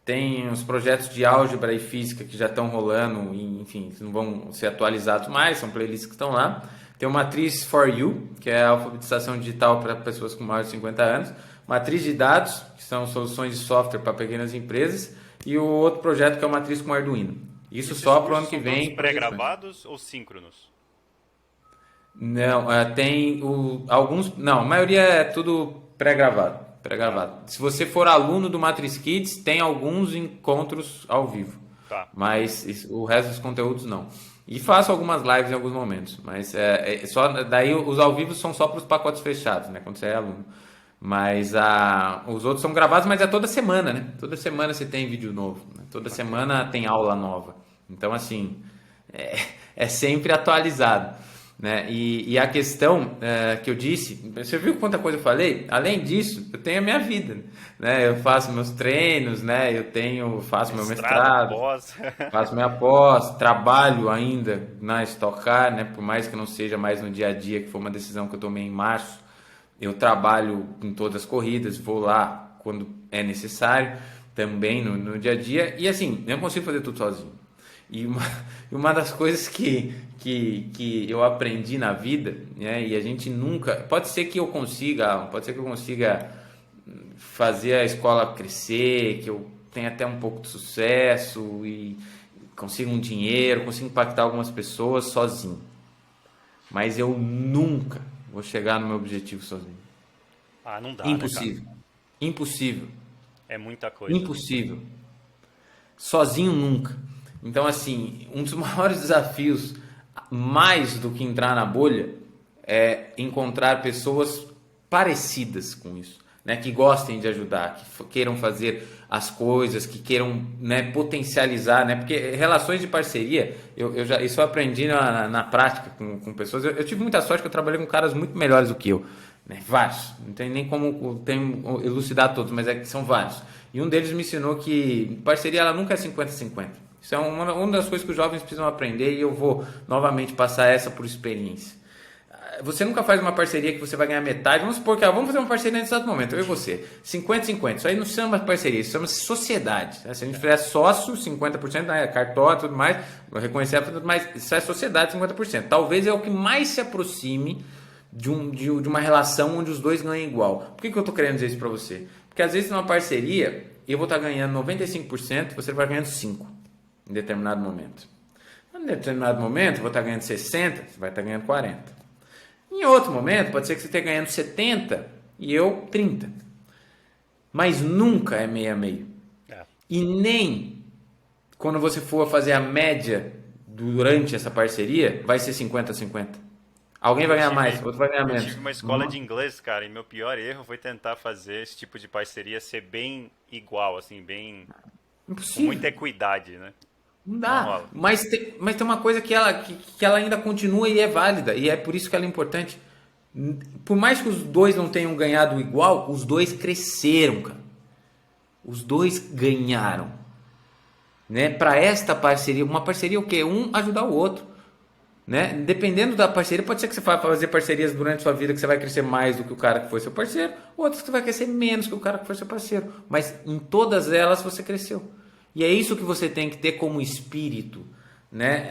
Speaker 2: tem os projetos de álgebra e física que já estão rolando, e, enfim, não vão ser atualizados mais, são playlists que estão lá. Tem o Matrix for You, que é a alfabetização digital para pessoas com mais de 50 anos. Matriz de dados, que são soluções de software para pequenas empresas. E o outro projeto que é o Matriz com Arduino. Isso só para o ano que vem.
Speaker 1: Pré-gravados ou síncronos?
Speaker 2: Não, tem alguns... Não, a maioria é tudo pré-gravado. Se você for aluno do Matrix Kids, tem alguns encontros ao vivo.
Speaker 1: Tá.
Speaker 2: Mas o resto dos conteúdos não. E faço algumas lives em alguns momentos. Mas só daí os ao vivo são só para os pacotes fechados, né? Quando você é aluno. Mas os outros são gravados, mas é toda semana, né? Toda semana você tem vídeo novo. Né? Toda semana tem aula nova. Então, assim, é sempre atualizado. né? E a questão que eu disse, você viu quanta coisa eu falei? Além disso, eu tenho a minha vida, né? Eu faço meus treinos, né? Faço meu
Speaker 1: Mestrado,
Speaker 2: mestrado,
Speaker 1: pós.
Speaker 2: faço minha pós, trabalho ainda na Stock Car, né? Por mais que não seja mais no dia a dia, que foi uma decisão que eu tomei em março, eu trabalho em todas as corridas, vou lá quando é necessário, também no dia a dia, e assim, eu não consigo fazer tudo sozinho. E uma, e uma das coisas que eu aprendi na vida, né? E a gente nunca. Pode ser que eu consiga fazer a escola crescer, que eu tenha até um pouco de sucesso e consiga um dinheiro, consiga impactar algumas pessoas sozinho. Mas eu nunca vou chegar no meu objetivo sozinho.
Speaker 1: Ah, não dá, né, cara?
Speaker 2: Impossível. Impossível.
Speaker 1: É muita coisa.
Speaker 2: Impossível. Sozinho nunca. Então, assim, um dos maiores desafios, mais do que entrar na bolha, é encontrar pessoas parecidas com isso, né? Que gostem de ajudar, que queiram fazer as coisas, que queiram, né, potencializar, né? Porque relações de parceria, isso eu aprendi na prática com pessoas. Eu tive muita sorte que eu trabalhei com caras muito melhores do que eu, né? Vários, não tem nem como elucidar todos, mas é que são vários. E um deles me ensinou que parceria ela nunca é 50-50. Isso é uma das coisas que os jovens precisam aprender e eu vou novamente passar essa por experiência. Você nunca faz uma parceria que você vai ganhar metade. Vamos supor que vamos fazer uma parceria nesse exato momento, eu e você. 50-50. Isso aí não se chama parceria, isso chama-se sociedade. Se a gente fizer sócio, 50%, né, cartório e tudo mais, reconhecer tudo mais, isso é sociedade, 50%. Talvez é o que mais se aproxime de uma relação onde os dois ganham igual. Por que eu estou querendo dizer isso para você? Porque às vezes numa parceria, eu vou estar ganhando 95%, você vai ganhando 5% em determinado momento. Em determinado momento, eu vou estar ganhando 60%, você vai estar ganhando 40%. Em outro momento, pode ser que você esteja ganhando 70% e eu 30%. Mas nunca é meio a meio. E nem quando você for fazer a média durante essa parceria, vai ser 50-50. Alguém vai ganhar mais, outro vai ganhar
Speaker 1: Eu
Speaker 2: menos.
Speaker 1: tive uma escola de inglês, cara, e meu pior erro foi tentar fazer esse tipo de parceria ser bem igual, assim, bem com
Speaker 2: Impossível.
Speaker 1: muita equidade, né?
Speaker 2: Não
Speaker 1: Não
Speaker 2: dá.
Speaker 1: rola.
Speaker 2: Mas tem uma coisa que ela ainda continua e é válida. E é por isso que ela é importante. Por mais que os dois não tenham ganhado igual, os dois cresceram, cara. Os dois ganharam. Né? Para esta parceria, uma parceria o quê? Um ajudar o outro. Né? Dependendo da parceria, pode ser que você vá fazer parcerias durante a sua vida que você vai crescer mais do que o cara que foi seu parceiro, outras que você vai crescer menos que o cara que foi seu parceiro. Mas em todas elas você cresceu. E é isso que você tem que ter como espírito, né?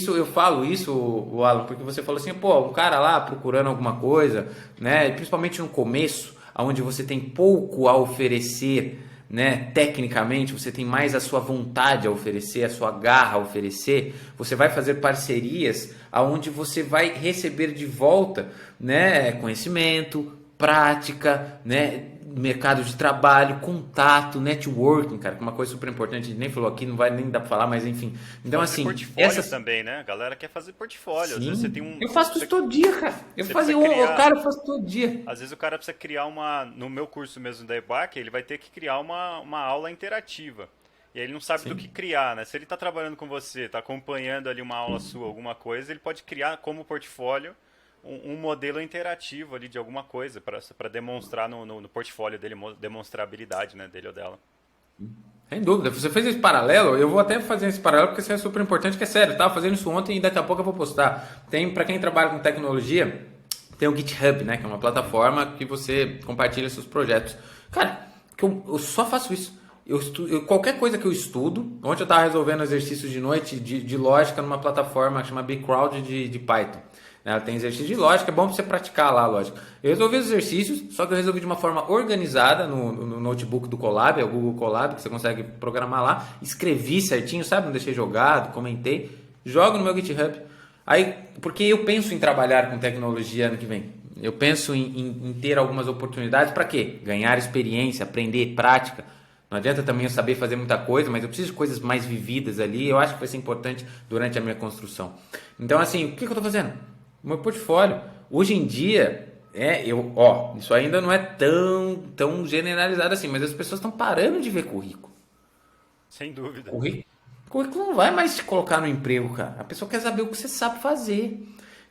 Speaker 2: Eu falo isso, o Alan, porque você falou assim, pô, um cara lá procurando alguma coisa, né? Principalmente no começo, onde você tem pouco a oferecer, né? Tecnicamente, você tem mais a sua vontade a oferecer, a sua garra a oferecer. Você vai fazer parcerias aonde você vai receber de volta, né? Conhecimento, prática, né? Mercado de trabalho, contato, networking, cara, que é uma coisa super importante, a gente nem falou aqui, não vai nem dar pra falar, mas enfim. Então,
Speaker 1: Fazer
Speaker 2: assim,
Speaker 1: portfólio também, né? A galera quer fazer portfólio. Às vezes você tem
Speaker 2: sim, eu faço isso todo dia, cara. Eu
Speaker 1: você
Speaker 2: fazia
Speaker 1: precisa
Speaker 2: cara, eu faço todo dia.
Speaker 1: Às vezes o cara precisa criar no meu curso mesmo da EBAC, ele vai ter que criar uma aula interativa. E aí ele não sabe do que
Speaker 2: Sim.
Speaker 1: criar, né? Se ele está trabalhando com você, está acompanhando ali uma aula sua, alguma coisa, ele pode criar como portfólio um modelo interativo ali de alguma coisa para demonstrar no portfólio dele, demonstrar a habilidade, né, dele ou dela.
Speaker 2: Sem dúvida. Você fez esse paralelo, eu vou até fazer esse paralelo porque isso é super importante, que é sério, eu tava fazendo isso ontem e daqui a pouco eu vou postar. Tem, para quem trabalha com tecnologia, tem o GitHub, né, que é uma plataforma que você compartilha seus projetos. Cara, que eu só faço isso. Qualquer coisa que eu estudo, ontem eu estava resolvendo exercícios de noite de lógica numa plataforma que chama BigCrowd de Python. Ela tem exercício de lógica, é bom para você praticar lá a lógica. Eu resolvi os exercícios, só que eu resolvi de uma forma organizada no notebook do Colab, é o Google Colab, que você consegue programar lá. Escrevi certinho, sabe? Não deixei jogado, comentei. Jogo no meu GitHub. Aí, porque eu penso em trabalhar com tecnologia ano que vem. Eu penso em ter algumas oportunidades para quê? Ganhar experiência, aprender prática. Não adianta também eu saber fazer muita coisa, mas eu preciso de coisas mais vividas ali. Eu acho que vai ser importante durante a minha construção. Então, assim, o que eu estou fazendo? Meu portfólio. Hoje em dia, isso ainda não é tão generalizado assim, mas as pessoas estão parando de ver currículo.
Speaker 1: Sem dúvida.
Speaker 2: Currículo não vai mais te colocar no emprego, cara. A pessoa quer saber o que você sabe fazer.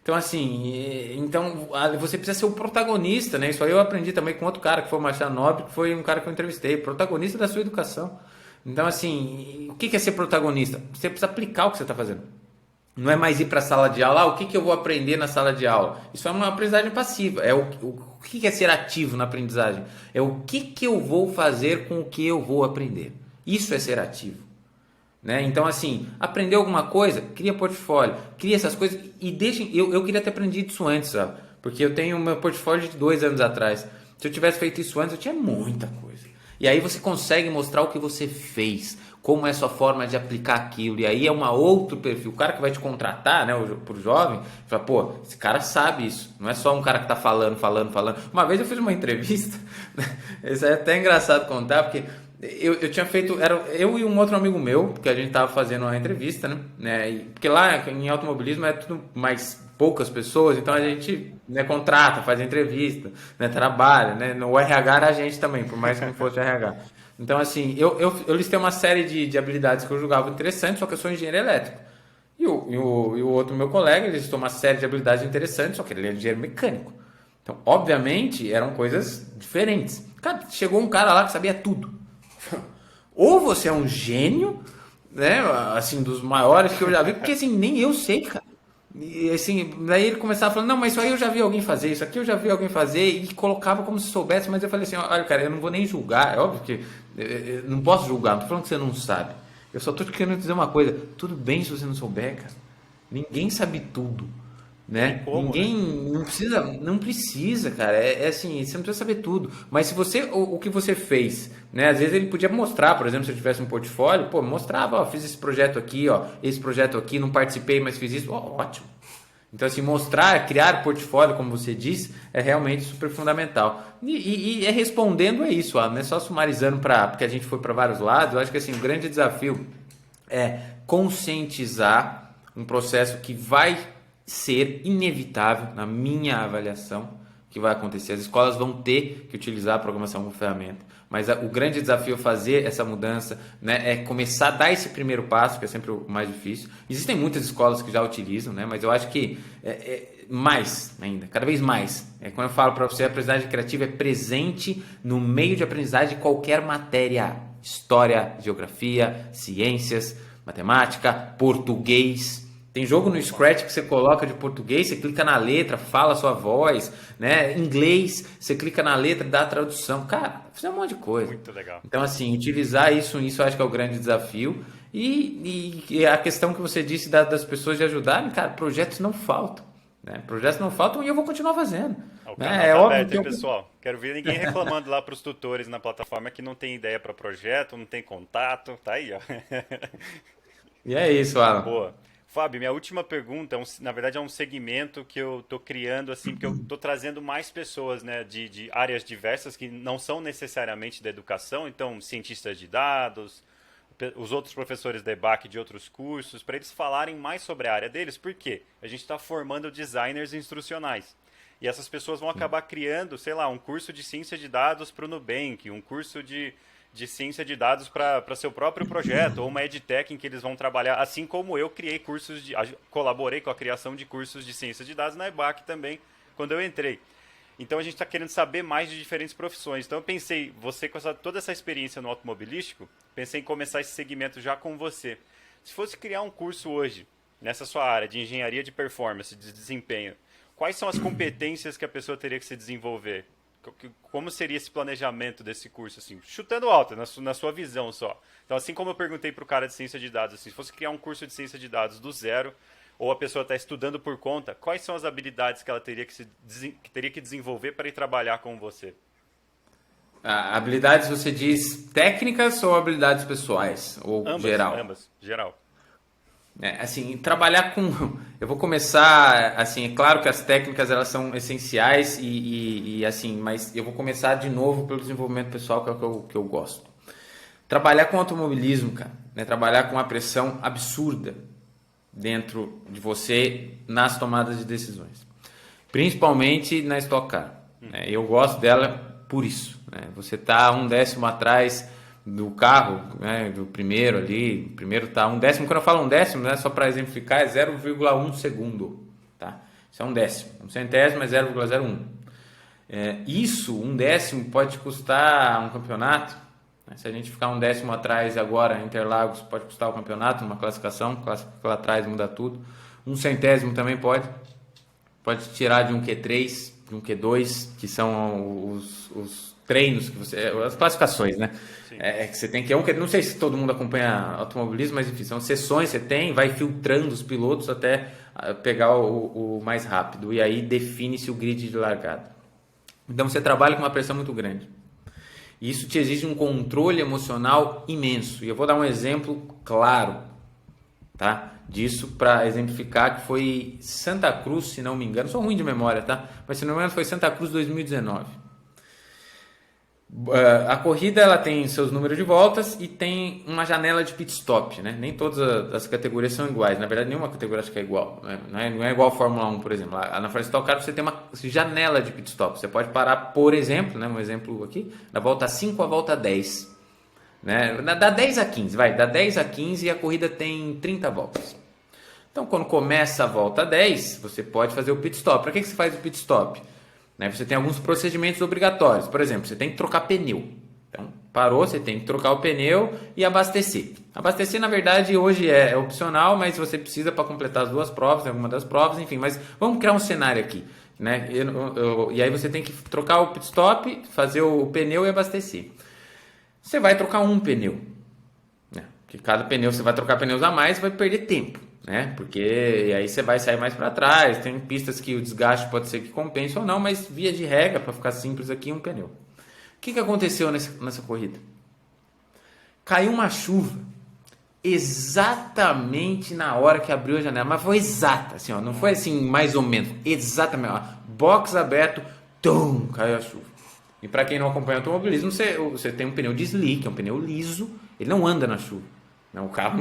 Speaker 2: Então, assim, você precisa ser o protagonista, né? Isso aí eu aprendi também com outro cara, que foi o Machado Nobre, que foi um cara que eu entrevistei, protagonista da sua educação. Então, assim, o que é ser protagonista? Você precisa aplicar o que você está fazendo. Não é mais ir para a sala de aula, o que eu vou aprender na sala de aula? Isso é uma aprendizagem passiva. O que é ser ativo na aprendizagem? É o que eu vou fazer com o que eu vou aprender. Isso é ser ativo. Né? Então, assim, aprender alguma coisa, cria portfólio, cria essas coisas e deixem. Eu queria ter aprendido isso antes, sabe? Porque eu tenho o meu portfólio de 2 anos atrás. Se eu tivesse feito isso antes, eu tinha muita coisa. E aí você consegue mostrar o que você fez, como é a sua forma de aplicar aquilo. E aí é um outro perfil. O cara que vai te contratar, né, pro jovem, fala, pô, esse cara sabe isso. Não é só um cara que tá falando. Uma vez eu fiz uma entrevista, isso é até engraçado contar, porque eu tinha feito, era eu e um outro amigo meu, porque a gente tava fazendo uma entrevista, né? Porque lá em automobilismo é tudo mais poucas pessoas, então a gente, né, contrata, faz entrevista, né, trabalha, né? No RH era a gente também, por mais que não fosse RH. Então, assim, eu listei uma série de habilidades que eu julgava interessantes, só que eu sou engenheiro elétrico. E o outro meu colega, ele listou uma série de habilidades interessantes, só que ele é engenheiro mecânico. Então, obviamente, eram coisas diferentes. Cara, chegou um cara lá que sabia tudo. Ou você é um gênio, né? Assim, dos maiores que eu já vi, porque assim, nem eu sei, cara. E assim, daí ele começava falando, não, mas isso aí eu já vi alguém fazer, isso aqui eu já vi alguém fazer, e colocava como se soubesse, mas eu falei assim, olha, cara, eu não vou nem julgar, é óbvio que eu não posso julgar, não tô falando que você não sabe. Eu só tô querendo dizer uma coisa, tudo bem se você não souber, cara. Ninguém sabe tudo. Né?
Speaker 1: Como,
Speaker 2: Ninguém
Speaker 1: né?
Speaker 2: não precisa, cara. É assim, você não precisa saber tudo. Mas se você, o que você fez, né? Às vezes ele podia mostrar, por exemplo, se eu tivesse um portfólio, pô, mostrava, ó, fiz esse projeto aqui, ó, esse projeto aqui, não participei, mas fiz isso, ó, ótimo. Então, assim, mostrar, criar portfólio, como você diz, é realmente super fundamental. E é respondendo a isso, ó, não é só sumarizando porque a gente foi para vários lados. Eu acho que assim, o grande desafio é conscientizar um processo que vai ser inevitável, na minha avaliação, que vai acontecer. As escolas vão ter que utilizar a programação como ferramenta, mas o grande desafio é fazer essa mudança, né, é começar a dar esse primeiro passo, que é sempre o mais difícil. Existem muitas escolas que já utilizam, né, mas eu acho que mais ainda, cada vez mais. Quando eu falo para você, a aprendizagem criativa é presente no meio de aprendizagem de qualquer matéria: história, geografia, ciências, matemática, português. Tem jogo no Scratch que você coloca de português, você clica na letra, fala a sua voz, né? Inglês, você clica na letra, dá a tradução. Cara, fizer um monte de coisa.
Speaker 1: Muito legal.
Speaker 2: Então, assim, utilizar isso eu acho que é o grande desafio. E a questão que você disse das pessoas de ajudarem, cara, projetos não faltam. Né? Projetos não faltam e eu vou continuar fazendo.
Speaker 1: O canal
Speaker 2: Né? É
Speaker 1: tá
Speaker 2: óbvio
Speaker 1: aberto,
Speaker 2: que
Speaker 1: hein, pessoal? Quero ver ninguém reclamando lá pros tutores na plataforma que não tem ideia para projeto, não tem contato. Tá aí, ó.
Speaker 2: E é isso, Alan.
Speaker 1: Boa. Fábio, minha última pergunta, na verdade é um segmento que eu tô criando, assim, porque eu tô trazendo mais pessoas, né, de áreas diversas que não são necessariamente da educação, então cientistas de dados, os outros professores da EBAC de outros cursos, para eles falarem mais sobre a área deles, porque a gente está formando designers instrucionais. E essas pessoas vão acabar criando, sei lá, um curso de ciência de dados para o Nubank, um curso de ciência de dados para seu próprio projeto, ou uma edtech em que eles vão trabalhar, assim como eu criei colaborei com a criação de cursos de ciência de dados na EBAC também, quando eu entrei. Então a gente está querendo saber mais de diferentes profissões. Então eu pensei, você com toda essa experiência no automobilístico, pensei em começar esse segmento já com você. Se fosse criar um curso hoje, nessa sua área de engenharia de performance, de desempenho, quais são as competências que a pessoa teria que se desenvolver? Como seria esse planejamento desse curso, assim, chutando alto, na sua visão só. Então, assim como eu perguntei para o cara de ciência de dados, assim, se fosse criar um curso de ciência de dados do zero, ou a pessoa está estudando por conta, quais são as habilidades que ela teria que desenvolver para ir trabalhar com você?
Speaker 2: Habilidades, você diz técnicas ou habilidades pessoais? Ou geral?
Speaker 1: Ambas, geral.
Speaker 2: Assim, trabalhar com... Eu vou começar, assim, é claro que as técnicas elas são essenciais assim, mas eu vou começar de novo pelo desenvolvimento pessoal, que é o que eu gosto. Trabalhar com automobilismo, cara, né? Trabalhar com uma pressão absurda dentro de você nas tomadas de decisões. Principalmente na Stock Car. Né? Eu gosto dela por isso. Né? Você tá 1/10 atrás do carro, né, do primeiro ali, o primeiro tá 1/10, quando eu falo 1/10, né, só para exemplificar, é 0,1 segundo, tá? Isso é um décimo. Um centésimo é 0,01. Isso, um décimo, pode custar um campeonato. Se a gente ficar um décimo atrás agora, Interlagos pode custar o campeonato, uma classificação lá atrás muda tudo. Um centésimo também pode tirar de um Q3, de um Q2, que são os treinos, as classificações, né? Que você tem que não sei se todo mundo acompanha automobilismo, mas enfim, são sessões que você tem, vai filtrando os pilotos até pegar o mais rápido, e aí define-se o grid de largada. Então você trabalha com uma pressão muito grande. Isso te exige um controle emocional imenso. E eu vou dar um exemplo claro, tá? Disso para exemplificar, que foi Santa Cruz, se não me engano. Sou ruim de memória, tá? Mas se não me engano foi Santa Cruz 2019. A corrida ela tem seus números de voltas e tem uma janela de pit stop, né? Nem todas as categorias são iguais. Na verdade, nenhuma categoria acho que é igual. Não é igual a Fórmula 1, por exemplo. Na Stock Car você tem uma janela de pit stop. Você pode parar, por exemplo, né? Um exemplo aqui, da volta 5 à volta 10. Né? Da 10 a 15, da 10 a 15 e a corrida tem 30 voltas. Então, quando começa a volta 10, você pode fazer o pit stop. Para que você faz o pit stop? Você tem alguns procedimentos obrigatórios. Por exemplo, você tem que trocar pneu. Então, parou, você tem que trocar o pneu e abastecer. Abastecer, na verdade, hoje é opcional, mas você precisa para completar as duas provas, alguma das provas, enfim. Mas vamos criar um cenário aqui. Né? E aí você tem que trocar o pit stop, fazer o pneu e abastecer. Você vai trocar um pneu. Né? Porque cada pneu, você vai trocar pneus a mais, vai perder tempo. Né? Porque aí você vai sair mais para trás. Tem pistas que o desgaste pode ser que compense ou não, mas via de regra, para ficar simples aqui, um pneu. O que aconteceu nessa corrida? Caiu uma chuva exatamente na hora que abriu a janela, mas foi exata, assim, ó, não foi assim mais ou menos, exatamente, ó, box aberto, caiu a chuva. E para quem não acompanha automobilismo, você tem um pneu de slick, é um pneu liso, ele não anda na chuva. O carro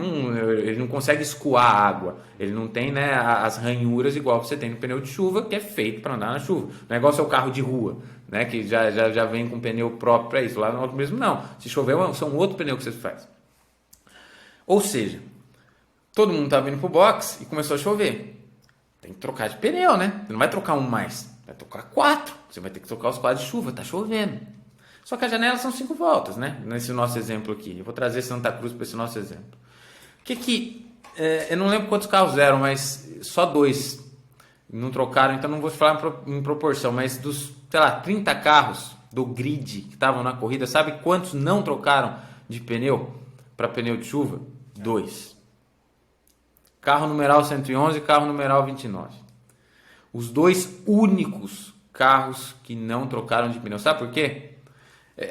Speaker 2: ele não consegue escoar a água, ele não tem, né, as ranhuras igual você tem no pneu de chuva, que é feito para andar na chuva. Não é igual seu carro de rua, né, que já vem com pneu próprio para isso. Lá no automobilismo não, se chover são outro pneu que você faz. Ou seja, todo mundo estava indo pro box e começou a chover. Tem que trocar de pneu, né? Você não vai trocar um mais, vai trocar 4. Você vai ter que trocar os 4 de chuva, tá chovendo. Só que a janela são 5 voltas, né? Nesse nosso exemplo aqui. Eu vou trazer Santa Cruz para esse nosso exemplo. Eu não lembro quantos carros eram, mas só 2 não trocaram, então não vou falar em proporção, mas dos, 30 carros do grid que estavam na corrida, sabe quantos não trocaram de pneu para pneu de chuva? 2. Carro numeral 111 e carro numeral 29. Os 2 únicos carros que não trocaram de pneu. Sabe por quê?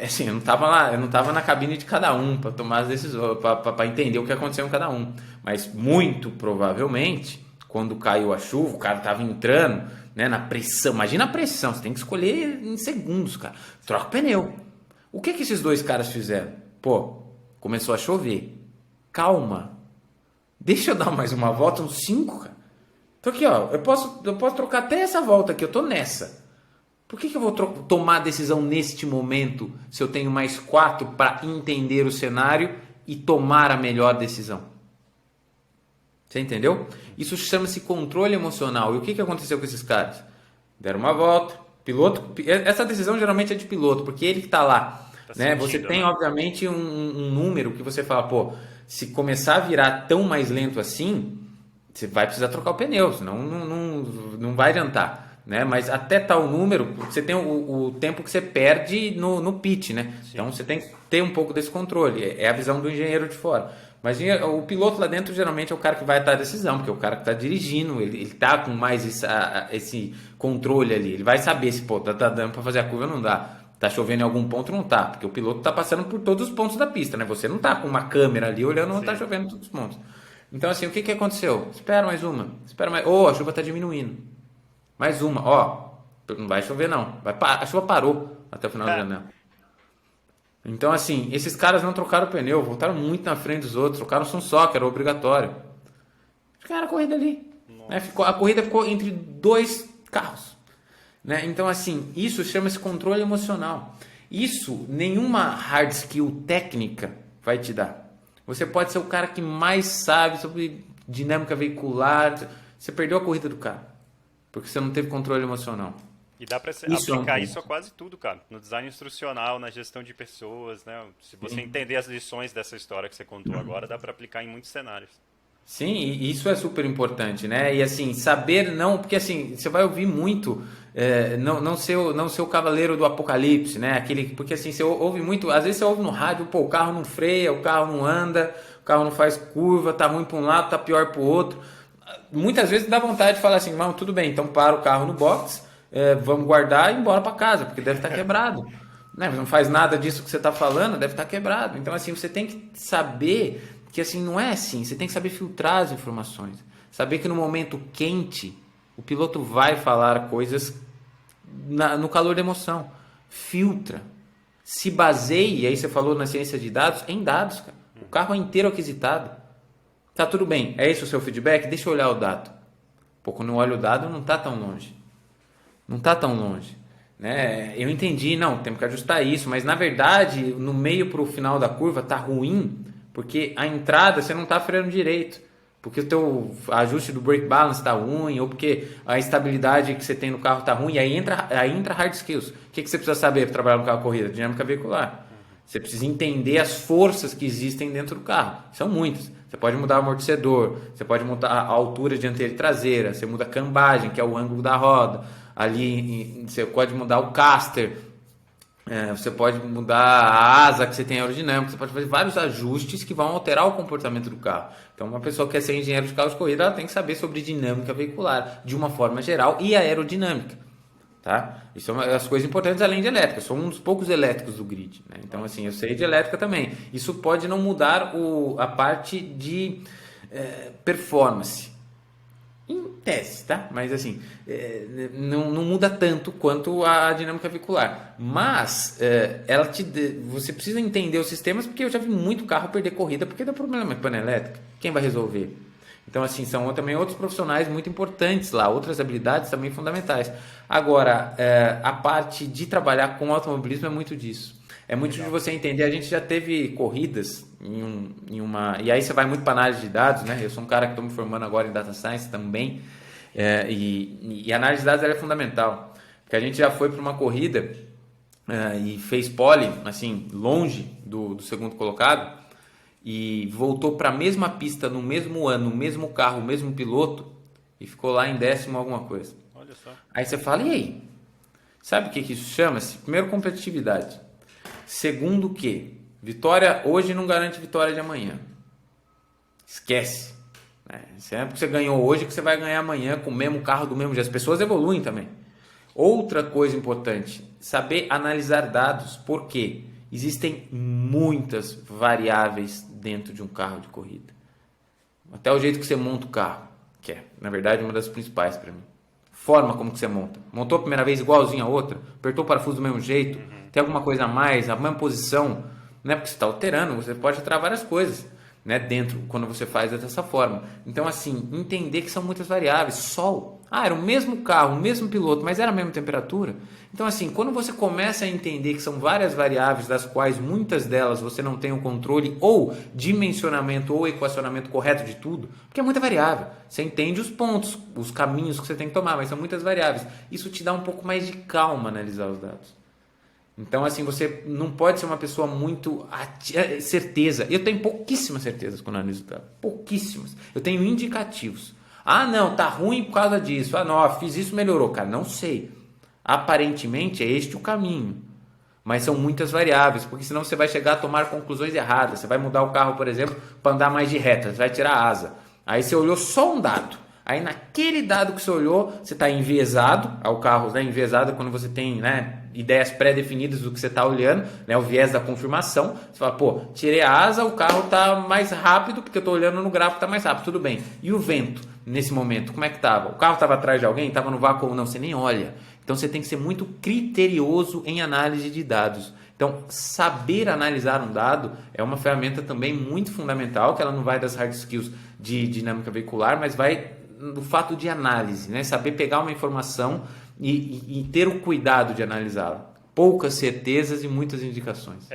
Speaker 2: Assim, eu não estava na cabine de cada um para tomar as decisões, para entender o que aconteceu em cada um. Mas muito provavelmente, quando caiu a chuva, o cara estava entrando, né, na pressão. Imagina a pressão, você tem que escolher em segundos, cara. Troca o pneu. O que esses 2 caras fizeram? Começou a chover. Calma. Deixa eu dar mais uma volta, uns 5, cara. Tô aqui, ó. Eu posso trocar até essa volta aqui, eu tô nessa. Por que eu vou tomar a decisão neste momento se eu tenho mais 4 para entender o cenário e tomar a melhor decisão? Você entendeu? Isso chama-se controle emocional. E o que aconteceu com esses caras? Deram uma volta, piloto. Essa decisão geralmente é de piloto, porque ele que está lá. Né? Você tem, obviamente, um número que você fala, se começar a virar tão mais lento assim, você vai precisar trocar o pneu, senão não vai adiantar. Né? Mas até tal número, você tem o tempo que você perde no pit, né? Sim. Então você tem que ter um pouco desse controle. É a visão do engenheiro de fora. Mas o piloto lá dentro geralmente é o cara que vai estar a decisão, porque é o cara que está dirigindo, ele está com mais esse controle ali. Ele vai saber se tá dando para fazer a curva ou não dá. Tá chovendo em algum ponto, não tá, porque o piloto está passando por todos os pontos da pista, né? Você não tá com uma câmera ali olhando onde está chovendo em todos os pontos. Então assim, o que aconteceu? Espera mais uma, a chuva está diminuindo. Mais uma, não vai chover não, a chuva parou até o final da janela. Então assim, esses caras não trocaram o pneu, voltaram muito na frente dos outros, trocaram só, que era obrigatório. Ficaram a corrida ali. Né? A corrida ficou entre 2 carros. Né? Então assim, isso chama-se controle emocional. Isso nenhuma hard skill técnica vai te dar. Você pode ser o cara que mais sabe sobre dinâmica veicular, você perdeu a corrida do cara. porque você não teve controle emocional.
Speaker 1: E dá para
Speaker 2: Isso é um
Speaker 1: aplicar isso a
Speaker 2: ponto.
Speaker 1: quase tudo, cara. No design instrucional, na gestão de pessoas, né? Se você entender as lições dessa história que você contou agora, dá para aplicar em muitos cenários.
Speaker 2: Sim, e isso é super importante, né? E assim, saber não, porque assim, você vai ouvir muito, não ser o cavaleiro do apocalipse, né? Porque assim, você ouve muito, às vezes você ouve no rádio, pô, o carro não freia, o carro não anda, o carro não faz curva, tá ruim para um lado, tá pior para o outro. Muitas vezes dá vontade de falar assim, não, tudo bem, então para o carro no box, vamos guardar e ir embora para casa, porque deve estar quebrado. Né? Não faz nada disso que você está falando, deve estar quebrado. Então, assim, você tem que saber que assim não é assim. Você tem que saber filtrar as informações. Saber que no momento quente, o piloto vai falar coisas no calor da emoção. Filtra. Se baseie, aí você falou na ciência de dados, em dados, cara. O carro é inteiro aquisitado. Tá tudo bem, é esse o seu feedback? Deixa eu olhar o dado. Pô, quando eu olho o dado, não tá tão longe. Não tá tão longe. Né? Eu entendi, não, temos que ajustar isso, mas na verdade, no meio para o final da curva tá ruim, porque a entrada você não tá freando direito, porque o teu ajuste do brake balance tá ruim, ou porque a estabilidade que você tem no carro tá ruim, e aí entra hard skills. O que você precisa saber para trabalhar no carro corrida? Dinâmica veicular. Você precisa entender as forças que existem dentro do carro. São muitas. Você pode mudar o amortecedor, você pode mudar a altura dianteira e traseira, você muda a cambagem, que é o ângulo da roda. Ali você pode mudar o caster, você pode mudar a asa que você tem aerodinâmica, você pode fazer vários ajustes que vão alterar o comportamento do carro. Então, uma pessoa que quer ser engenheiro de carros de corrida, ela tem que saber sobre dinâmica veicular de uma forma geral e aerodinâmica. Tá? Isso é as coisas importantes além de elétrica. Eu sou um dos poucos elétricos do grid. Né? Então, assim, eu sei de elétrica também. Isso pode não mudar a parte de performance. Em tese, tá? Mas assim, não muda tanto quanto a dinâmica veicular. Mas você precisa entender os sistemas, porque eu já vi muito carro perder corrida porque deu problema com painel elétrica. Quem vai resolver? Então, assim, são também outros profissionais muito importantes lá, outras habilidades também fundamentais. Agora, a parte de trabalhar com automobilismo é muito disso. É muito de você entender. A gente já teve corridas em uma. E aí você vai muito para análise de dados, né? Eu sou um cara que estou me formando agora em Data Science também. E a análise de dados ela é fundamental. Porque a gente já foi para uma corrida e fez pole, assim, longe do segundo colocado. E voltou para a mesma pista no mesmo ano, no mesmo carro, o mesmo piloto. E ficou lá em 10º alguma coisa.
Speaker 1: Olha só.
Speaker 2: Aí você fala, e aí? Sabe o que isso chama-se? Primeiro, competitividade. Segundo, o quê? Vitória hoje não garante vitória de amanhã. Esquece. Não é porque você ganhou hoje que você vai ganhar amanhã com o mesmo carro do mesmo jeito. As pessoas evoluem também. Outra coisa importante, saber analisar dados. Por quê? Existem muitas variáveis dentro de um carro de corrida. Até o jeito que você monta o carro, que é, na verdade, uma das principais para mim. Forma como que você monta. Montou a primeira vez igualzinho a outra? Apertou o parafuso do mesmo jeito? Tem alguma coisa a mais? A mesma posição? Não é porque você está alterando, você pode alterar várias coisas, né, dentro, quando você faz dessa forma. Então, assim, entender que são muitas variáveis. Sol. Era o mesmo carro, o mesmo piloto, mas era a mesma temperatura. Então, assim, quando você começa a entender que são várias variáveis, das quais muitas delas você não tem o controle ou dimensionamento ou equacionamento correto de tudo, porque é muita variável. Você entende os pontos, os caminhos que você tem que tomar, mas são muitas variáveis. Isso te dá um pouco mais de calma analisar os dados. Então, assim, você não pode ser uma pessoa muito certeza. Eu tenho pouquíssimas certezas quando analiso dados. Pouquíssimas. Eu tenho indicativos. Não, tá ruim por causa disso. Não, fiz isso, melhorou. Cara, não sei. Aparentemente é este o caminho. Mas são muitas variáveis, porque senão você vai chegar a tomar conclusões erradas. Você vai mudar o carro, por exemplo, para andar mais de reta. Você vai tirar a asa. Aí você olhou só um dado. Aí naquele dado que você olhou, você está enviesado. O carro, né, enviesado quando você tem, né, ideias pré-definidas do que você está olhando, né, o viés da confirmação. Você fala, pô, tirei a asa, o carro está mais rápido, porque eu estou olhando no gráfico, está mais rápido, tudo bem. E o vento, nesse momento, como é que estava? O carro estava atrás de alguém? Estava no vácuo ou não? Você nem olha. Então você tem que ser muito criterioso em análise de dados. Então, saber analisar um dado é uma ferramenta também muito fundamental, que ela não vai das hard skills de dinâmica veicular, mas vai do fato de análise, né? Saber pegar uma informação e ter o cuidado de analisá-la. Poucas certezas e muitas indicações.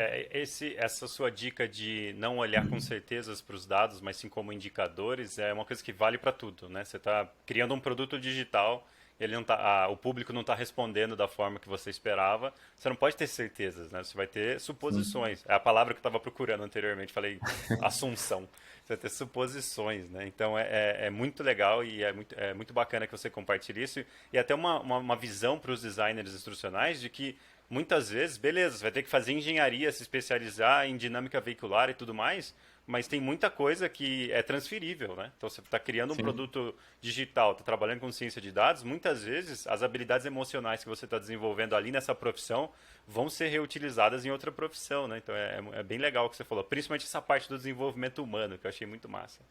Speaker 1: Essa sua dica de não olhar com certezas para os dados, mas sim como indicadores, é uma coisa que vale para tudo, né? Você está criando um produto digital ele não tá, o público não está respondendo da forma que você esperava, você não pode ter certezas, né? Você vai ter suposições. É a palavra que eu estava procurando anteriormente, falei assunção. Você vai ter suposições, né? Então é muito legal e é muito bacana que você compartilhe isso e até uma visão para os designers instrucionais de que muitas vezes, beleza, você vai ter que fazer engenharia, se especializar em dinâmica veicular e tudo mais, mas tem muita coisa que é transferível, né? Então você está criando um
Speaker 2: Sim.
Speaker 1: produto digital, está trabalhando com ciência de dados, muitas vezes as habilidades emocionais que você está desenvolvendo ali nessa profissão vão ser reutilizadas em outra profissão, né? Então é bem legal o que você falou, principalmente essa parte do desenvolvimento humano, que eu achei muito massa.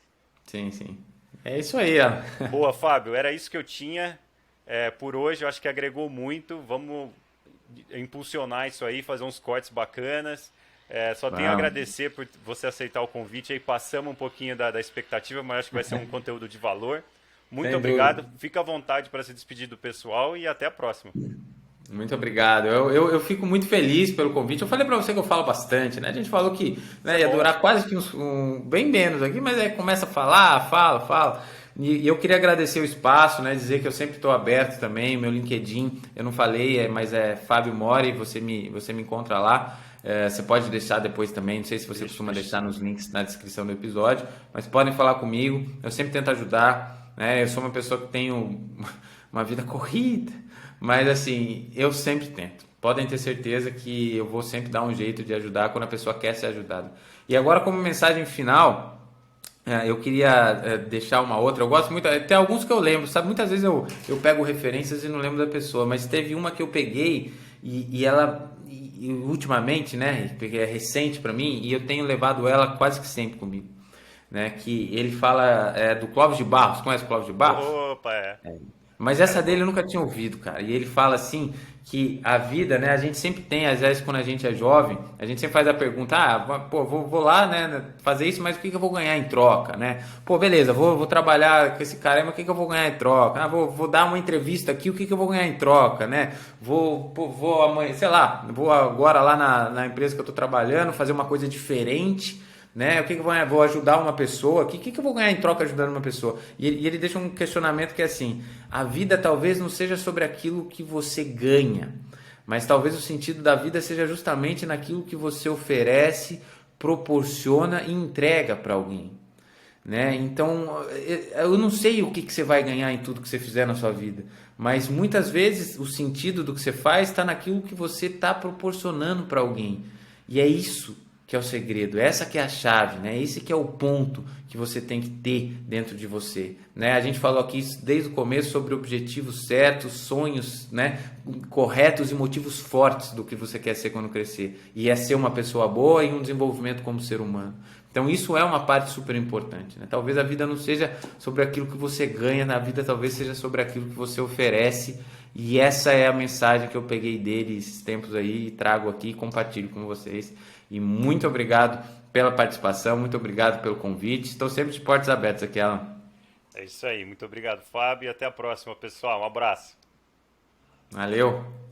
Speaker 2: Sim, sim. É isso aí, ó.
Speaker 1: Boa, Fábio, era isso que eu tinha por hoje, eu acho que agregou muito, vamos impulsionar isso aí, fazer uns cortes bacanas. Só tenho a
Speaker 2: Vamos.
Speaker 1: agradecer por você aceitar o convite aí. Passamos um pouquinho da expectativa, mas acho que vai ser um conteúdo de valor. Muito
Speaker 2: Sem
Speaker 1: obrigado.
Speaker 2: dúvida.
Speaker 1: Fica à vontade para se despedir do pessoal e até a próxima.
Speaker 2: Muito obrigado. Eu fico muito feliz pelo convite. Eu falei para você que eu falo bastante, né? A gente falou que,
Speaker 1: Isso é
Speaker 2: né, ia
Speaker 1: bom.
Speaker 2: durar quase que bem menos aqui, mas aí começa a falar, fala. E eu queria agradecer o espaço, né? Dizer que eu sempre estou aberto também. Meu LinkedIn, eu não falei, mas é Fábio Mori, você me encontra lá. Você pode deixar depois também, não sei se você
Speaker 1: Deixa,
Speaker 2: costuma
Speaker 1: deixa
Speaker 2: deixar
Speaker 1: sim.
Speaker 2: nos links na descrição do episódio, mas podem falar comigo. Eu sempre tento ajudar, né? Eu sou uma pessoa que tenho uma vida corrida, mas assim, eu sempre tento. Podem ter certeza que eu vou sempre dar um jeito de ajudar quando a pessoa quer ser ajudada. E agora, como mensagem final, eu queria deixar uma outra. Eu gosto muito, tem alguns que eu lembro, sabe? Muitas vezes eu pego referências e não lembro da pessoa, mas teve uma que eu peguei e ela, ultimamente, né? Porque é recente para mim e eu tenho levado ela quase que sempre comigo, né? Que ele fala do Clóvis de Barros. Conhece o Clóvis de Barros?
Speaker 1: Opa,
Speaker 2: Mas
Speaker 1: cara
Speaker 2: essa
Speaker 1: bom.
Speaker 2: dele eu nunca tinha ouvido, cara. E ele fala assim que a vida, né? A gente sempre tem, às vezes, quando a gente é jovem, a gente sempre faz a pergunta: pô, vou lá, né? Fazer isso, mas o que que eu vou ganhar em troca, né? Pô, beleza, vou trabalhar com esse cara, mas o que que eu vou ganhar em troca? Vou dar uma entrevista aqui, o que que eu vou ganhar em troca, né? Vou amanhã, sei lá, vou agora lá na empresa que eu tô trabalhando fazer uma coisa diferente, né? O que que eu vou ajudar uma pessoa? O que que eu vou ganhar em troca ajudando uma pessoa? E ele deixa um questionamento que é assim: a vida talvez não seja sobre aquilo que você ganha, mas talvez o sentido da vida seja justamente naquilo que você oferece, proporciona e entrega para alguém, né? Então, eu não sei o que que você vai ganhar em tudo que você fizer na sua vida, mas muitas vezes o sentido do que você faz está naquilo que você está proporcionando para alguém. E é isso que é o segredo, essa que é a chave, né? Esse que é o ponto que você tem que ter dentro de você, né? A gente falou aqui desde o começo sobre objetivos certos, sonhos, né, corretos e motivos fortes do que você quer ser quando crescer. E é ser uma pessoa boa e um desenvolvimento como ser humano. Então isso é uma parte super importante, né? Talvez a vida não seja sobre aquilo que você ganha na vida, talvez seja sobre aquilo que você oferece. E essa é a mensagem que eu peguei dele esses tempos aí e trago aqui e compartilho com vocês. E muito obrigado pela participação, muito obrigado pelo convite. Estou sempre de portas abertas aqui, Alan.
Speaker 1: É isso aí. Muito obrigado, Fábio, e até a próxima, pessoal. Um abraço.
Speaker 2: Valeu!